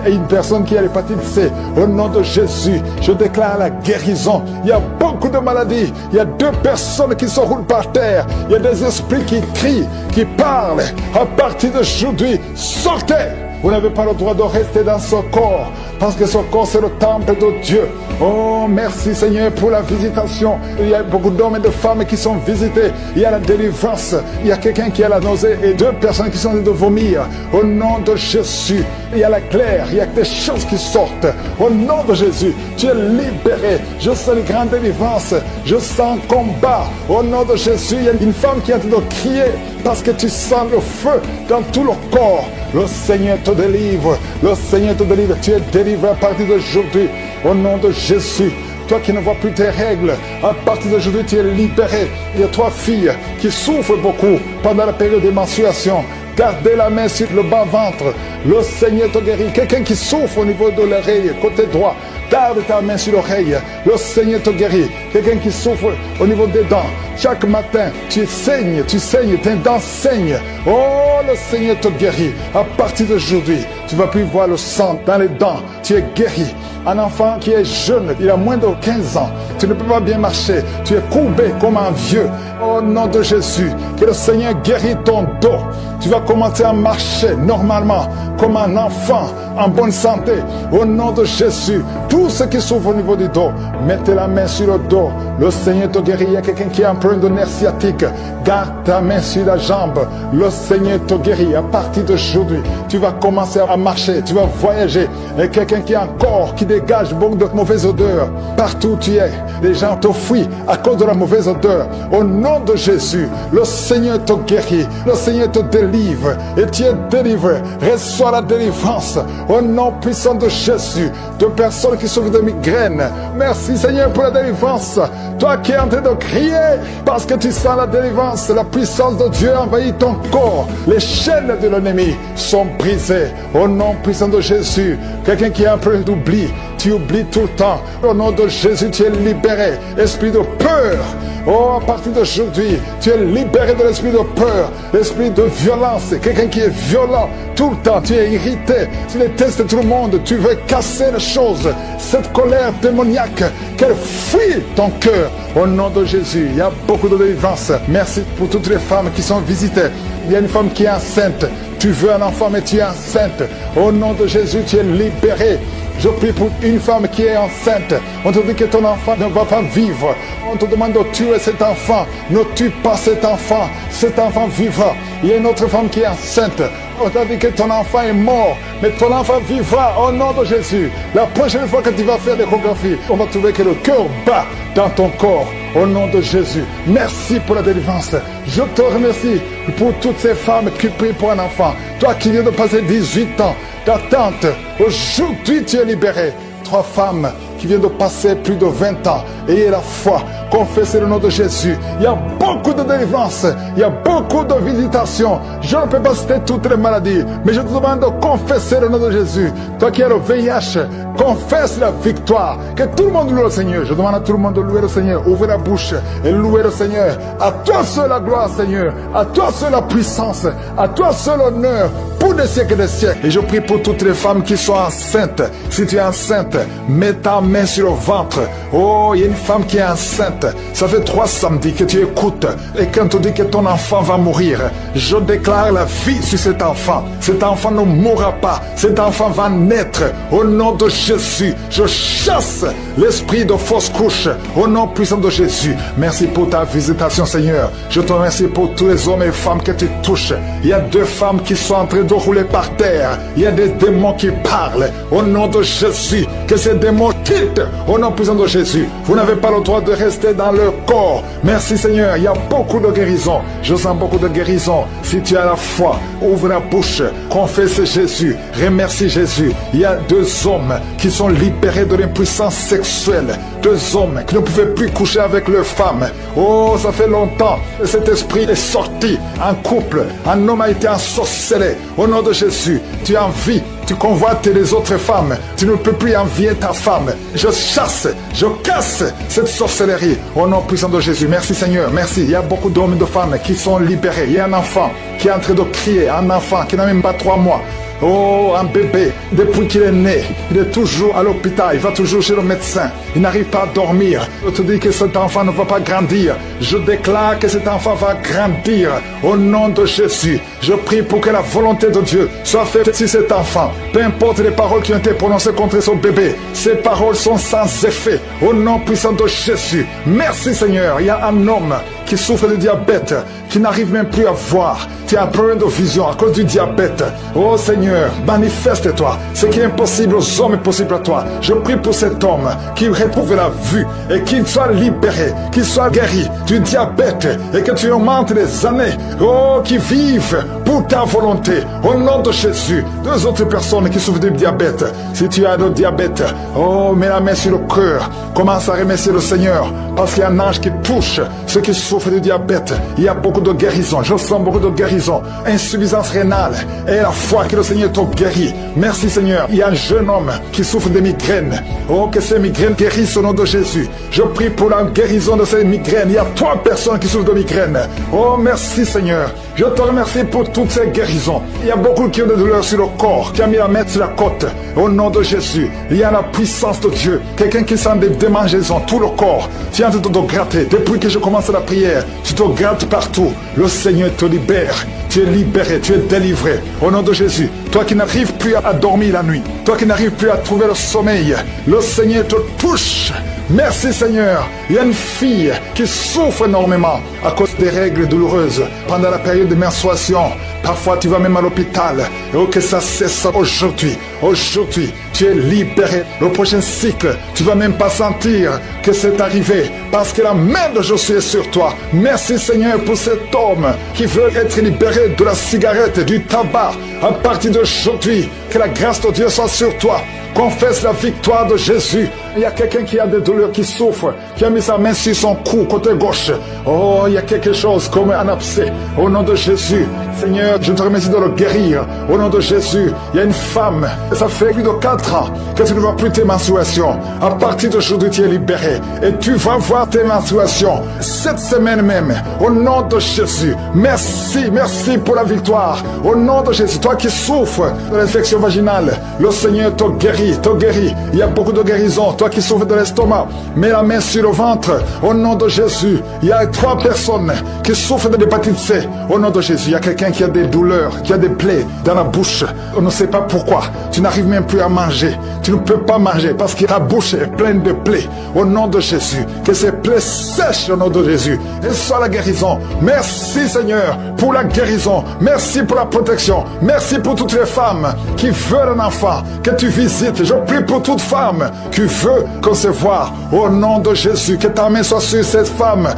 et une personne qui a l'hépatite C. Au nom de Jésus, je déclare la guérison. Il y a beaucoup de maladies. Il y a 2 personnes qui se roulent par terre. Il y a des esprits qui crient, qui parlent. À partir d'aujourd'hui, sortez. Vous n'avez pas le droit de rester dans ce corps, parce que ce corps, c'est le temple de Dieu. Oh, merci Seigneur pour la visitation. Il y a beaucoup d'hommes et de femmes qui sont visités. Il y a la délivrance. Il y a quelqu'un qui a la nausée et 2 personnes qui sont en train de vomir. Au nom de Jésus, il y a la claire. Il y a des choses qui sortent. Au nom de Jésus, tu es libéré. Je sens une grande délivrance. Je sens un combat. Au nom de Jésus, il y a une femme qui est en train de crier parce que tu sens le feu dans tout le corps. Le Seigneur te délivre. Le Seigneur te délivre. Tu es délivré à partir d'aujourd'hui. Au nom de Jésus. Toi qui ne vois plus tes règles, à partir d'aujourd'hui, tu es libéré. Il y a 3 filles qui souffrent beaucoup pendant la période de menstruation. Gardez la main sur le bas-ventre. Le Seigneur te guérit. Quelqu'un qui souffre au niveau de l'oreille, côté droit, garde ta main sur l'oreille. Le Seigneur te guérit. Quelqu'un qui souffre au niveau des dents. Chaque matin, tu saignes, tes dents saignent. Oh, le Seigneur te guérit. À partir d'aujourd'hui, tu ne vas plus voir le sang dans les dents. Tu es guéri. Un enfant qui est jeune, il a moins de 15 ans. Tu ne peux pas bien marcher. Tu es courbé comme un vieux. Au nom de Jésus, que le Seigneur guérit ton dos. Tu vas commencer à marcher normalement comme un enfant en bonne santé. Au nom de Jésus, tous ceux qui souffrent au niveau du dos, mettez la main sur le dos. Le Seigneur te guérit. Il y a quelqu'un qui a un problème de nerf sciatique. Garde ta main sur la jambe. Le Seigneur te guérit. À partir d'aujourd'hui, tu vas commencer à marcher. Tu vas voyager. Et quelqu'un qui a un corps qui dégage beaucoup de mauvaises odeurs. Partout où tu es, les gens te fuient à cause de la mauvaise odeur. Au nom de Jésus, le Seigneur te guérit. Le Seigneur te délivre. Et tu es délivré. Reçois la délivrance. Au nom puissant de Jésus. De personnes qui souffrent de migraines. Merci Seigneur pour la délivrance. Toi qui es en train de crier parce que tu sens la délivrance, la puissance de Dieu envahit ton corps. Les chaînes de l'ennemi sont brisées. Au nom puissant de Jésus. Quelqu'un qui a un peu d'oubli, tu oublies tout le temps. Au nom de Jésus, tu es libéré. Esprit de peur. Oh, à partir d'aujourd'hui, tu es libéré de l'esprit de peur, l'esprit de violence. Quelqu'un qui est violent tout le temps, tu es irrité, tu détestes tout le monde, tu veux casser les choses. Cette colère démoniaque, qu'elle fuit ton cœur. Au nom de Jésus, il y a beaucoup de délivrance. Merci pour toutes les femmes qui sont visitées. Il y a une femme qui est enceinte. Tu veux un enfant, mais tu es enceinte. Au nom de Jésus, tu es libéré. Je prie pour une femme qui est enceinte. On te dit que ton enfant ne va pas vivre. On te demande de tuer cet enfant. Ne tue pas cet enfant. Cet enfant vivra. Il y a une autre femme qui est enceinte. On t'a dit que ton enfant est mort, mais ton enfant vivra au nom de Jésus. La prochaine fois que tu vas faire l'échographie, on va trouver que le cœur bat dans ton corps. Au nom de Jésus. Merci pour la délivrance. Je te remercie pour toutes ces femmes qui prient pour un enfant. Toi qui viens de passer 18 ans d'attente, aujourd'hui tu es libéré. 3 femmes qui viennent de passer plus de 20 ans. Ayez la foi, confessez le nom de Jésus. Il y a beaucoup de délivrance, il y a beaucoup de visitations. Je ne peux pas citer toutes les maladies, mais je te demande de confesser le nom de Jésus. Toi qui as le VIH, confesse la victoire. Que tout le monde loue le Seigneur. Je demande à tout le monde de louer le Seigneur. Ouvrez la bouche et louez le Seigneur. À toi seul la gloire, Seigneur. À toi seul la puissance. À toi seul l'honneur pour des siècles et des siècles. Et je prie pour toutes les femmes qui sont enceintes. Si tu es enceinte, mets ta main sur le ventre. Oh, il y a une femme qui est enceinte. Ça fait 3 samedis que tu écoutes. Et quand tu dis que ton enfant va mourir, je déclare la vie sur cet enfant. Cet enfant ne mourra pas. Cet enfant va naître. Au nom de Jésus, je chasse l'esprit de fausse couche. Au nom puissant de Jésus. Merci pour ta visitation, Seigneur. Je te remercie pour tous les hommes et femmes que tu touches. Il y a 2 femmes qui sont en train de rouler par terre. Il y a des démons qui parlent. Au nom de Jésus, que ces démons quittent. Au nom puissant de Jésus. Vous n'avez pas le droit de rester dans leur corps. Merci Seigneur. Il y a beaucoup de guérison. Je sens beaucoup de guérison. Si tu as la foi, ouvre la bouche. Confesse Jésus. Remercie Jésus. Il y a 2 hommes qui sont libérés de l'impuissance sexuelle. 2 hommes qui ne pouvaient plus coucher avec leurs femmes. Oh, ça fait longtemps que cet esprit est sorti en couple. Un homme a été ensorcelé. Au nom de Jésus, tu envies, tu convoites les autres femmes. Tu ne peux plus envier ta femme. Je chasse, je casse cette sorcellerie. Au nom puissant de Jésus. Merci Seigneur, merci. Il y a beaucoup d'hommes et de femmes qui sont libérés. Il y a un enfant qui est en train de crier, un enfant qui n'a même pas 3 mois. Oh, un bébé, depuis qu'il est né, il est toujours à l'hôpital, il va toujours chez le médecin, il n'arrive pas à dormir. Je te dis que cet enfant ne va pas grandir. Je déclare que cet enfant va grandir au nom de Jésus. Je prie pour que la volonté de Dieu soit faite sur cet enfant. Peu importe les paroles qui ont été prononcées contre son bébé, ces paroles sont sans effet au nom puissant de Jésus. Merci Seigneur. Il y a un homme qui souffre de diabète, qui n'arrive même plus à voir. Tu as un problème de vision à cause du diabète. Oh Seigneur, manifeste-toi. Ce qui est impossible aux hommes est possible à toi. Je prie pour cet homme qui retrouve la vue et qu'il soit libéré, qu'il soit guéri du diabète et que tu augmentes les années. Oh, qui vivent pour ta volonté. Au nom de Jésus. 2 autres personnes qui souffrent du diabète. Si tu as le diabète, oh, mets la main sur le cœur. Commence à remercier le Seigneur parce qu'il y a un ange qui touche ceux qui souffrent du diabète. Il y a beaucoup de guérison. Je sens beaucoup de guérison. Insuffisance rénale. Et la foi que le Seigneur te guérit. Merci Seigneur. Il y a un jeune homme qui souffre de migraines. Oh, que ces migraines guérissent au nom de Jésus. Je prie pour la guérison de ces migraines. Il y a 3 personnes qui souffrent de migraines. Oh, merci Seigneur. Je te remercie pour tout toutes ces guérisons. Il y a beaucoup qui ont des douleurs sur le corps, qui a mis la main sur la côte. Au nom de Jésus, il y a la puissance de Dieu. Quelqu'un qui sent des démangeaisons, tout le corps. Tu es en train de te gratter. Depuis que je commence la prière, tu te grattes partout. Le Seigneur te libère. Tu es libéré, tu es délivré. Au nom de Jésus, toi qui n'arrives plus à dormir la nuit, toi qui n'arrives plus à trouver le sommeil, le Seigneur te touche. Merci Seigneur. Il y a une fille qui souffre énormément à cause des règles douloureuses pendant la période de menstruation. Parfois tu vas même à l'hôpital. Et que ça cesse aujourd'hui. Aujourd'hui, tu es libéré. Le prochain cycle, tu vas même pas sentir que c'est arrivé parce que la main de Josué est sur toi. Merci Seigneur pour cet homme qui veut être libéré de la cigarette, du tabac. À partir d'aujourd'hui, que la grâce de Dieu soit sur toi. Confesse la victoire de Jésus. Il y a quelqu'un qui a des douleurs, qui souffre, qui a mis sa main sur son cou, côté gauche. Oh, il y a quelque chose comme un abcès. Au nom de Jésus, Seigneur, je te remercie de le guérir. Au nom de Jésus, il y a une femme, ça fait plus de 4 ans que tu ne vois plus tes menstruations. À partir d'aujourd'hui, tu es libéré. Et tu vas voir tes menstruations cette semaine même. Au nom de Jésus, merci, merci pour la victoire. Au nom de Jésus, toi qui souffres de l'infection vaginale, le Seigneur te guérit, te guérit. Il y a beaucoup de guérisons. Toi qui souffres de l'estomac, mets la main sur le ventre. Au nom de Jésus, il y a 3 personnes qui souffrent de l'hépatite C. Au nom de Jésus, il y a quelqu'un qui a des douleurs, qui a des plaies dans la bouche. On ne sait pas pourquoi. Tu n'arrives même plus à manger. Tu ne peux pas manger parce que ta bouche est pleine de plaies. Au nom de Jésus, que ces plaies sèchent au nom de Jésus. Et soit la guérison. Merci Seigneur pour la guérison. Merci pour la protection. Merci pour toutes les femmes qui veulent un enfant. Que tu visites. Je prie pour toute femme qui veut concevoir. Au nom de Jésus, que ta main soit sur cette femme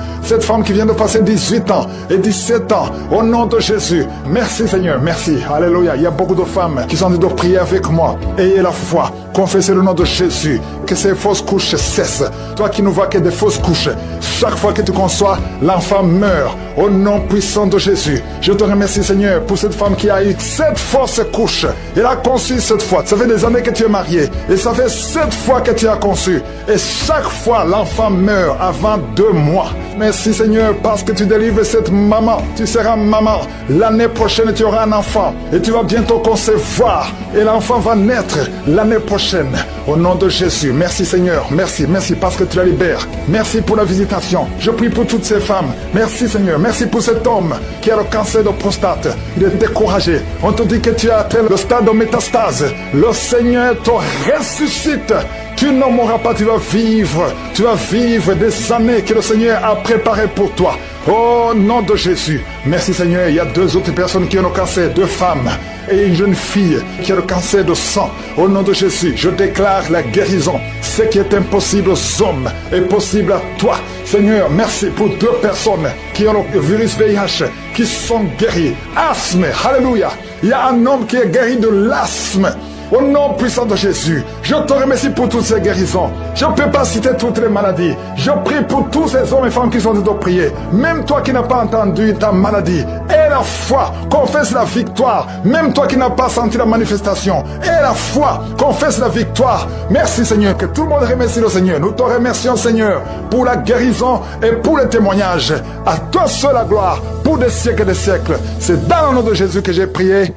qui vient de passer 18 ans et 17 ans. Au nom de Jésus. Merci Seigneur, merci. Alléluia. Il y a beaucoup de femmes qui sont en train de prier avec moi. Ayez la foi. Confessez le nom de Jésus. Que ces fausses couches cessent. Toi qui ne vois que des fausses couches, chaque fois que tu conçois, l'enfant meurt. Au nom puissant de Jésus. Je te remercie Seigneur pour cette femme qui a eu 7 fausses couches. Elle a conçu 7 fois. Ça fait des années que tu es marié. Et ça fait 7 fois que tu as conçu. Et chaque fois, l'enfant meurt avant 2 mois. Merci Seigneur parce que tu délivres cette maman. Tu seras maman. L'année prochaine, tu auras un enfant. Et tu vas bientôt concevoir. Et l'enfant va naître l'année prochaine. Au nom de Jésus. Merci Seigneur. Merci. Merci parce que tu la libères. Merci pour la visitation. Je prie pour toutes ces femmes. Merci Seigneur. Merci pour cet homme qui a le cancer de prostate. Il est découragé. On te dit que tu as atteint le stade de métastase. Le Seigneur te ressuscite. Tu ne mourras pas, tu vas vivre des années que le Seigneur a préparées pour toi. Au nom de Jésus. Merci Seigneur. Il y a 2 autres personnes qui ont le cancer, 2 femmes et une jeune fille qui a le cancer de sang. Au nom de Jésus, je déclare la guérison. Ce qui est impossible aux hommes est possible à toi. Seigneur, merci pour 2 personnes qui ont le virus VIH, qui sont guéries. Asthme, alléluia. Il y a un homme qui est guéri de l'asthme. Au nom puissant de Jésus, je te remercie pour toutes ces guérisons. Je ne peux pas citer toutes les maladies. Je prie pour tous ces hommes et femmes qui sont en train de prier. Même toi qui n'as pas entendu ta maladie, aie la foi, confesse la victoire. Même toi qui n'as pas senti la manifestation, aie la foi, confesse la victoire. Merci Seigneur, que tout le monde remercie le Seigneur. Nous te remercions Seigneur pour la guérison et pour le témoignage. À toi seul la gloire pour des siècles et des siècles. C'est dans le nom de Jésus que j'ai prié.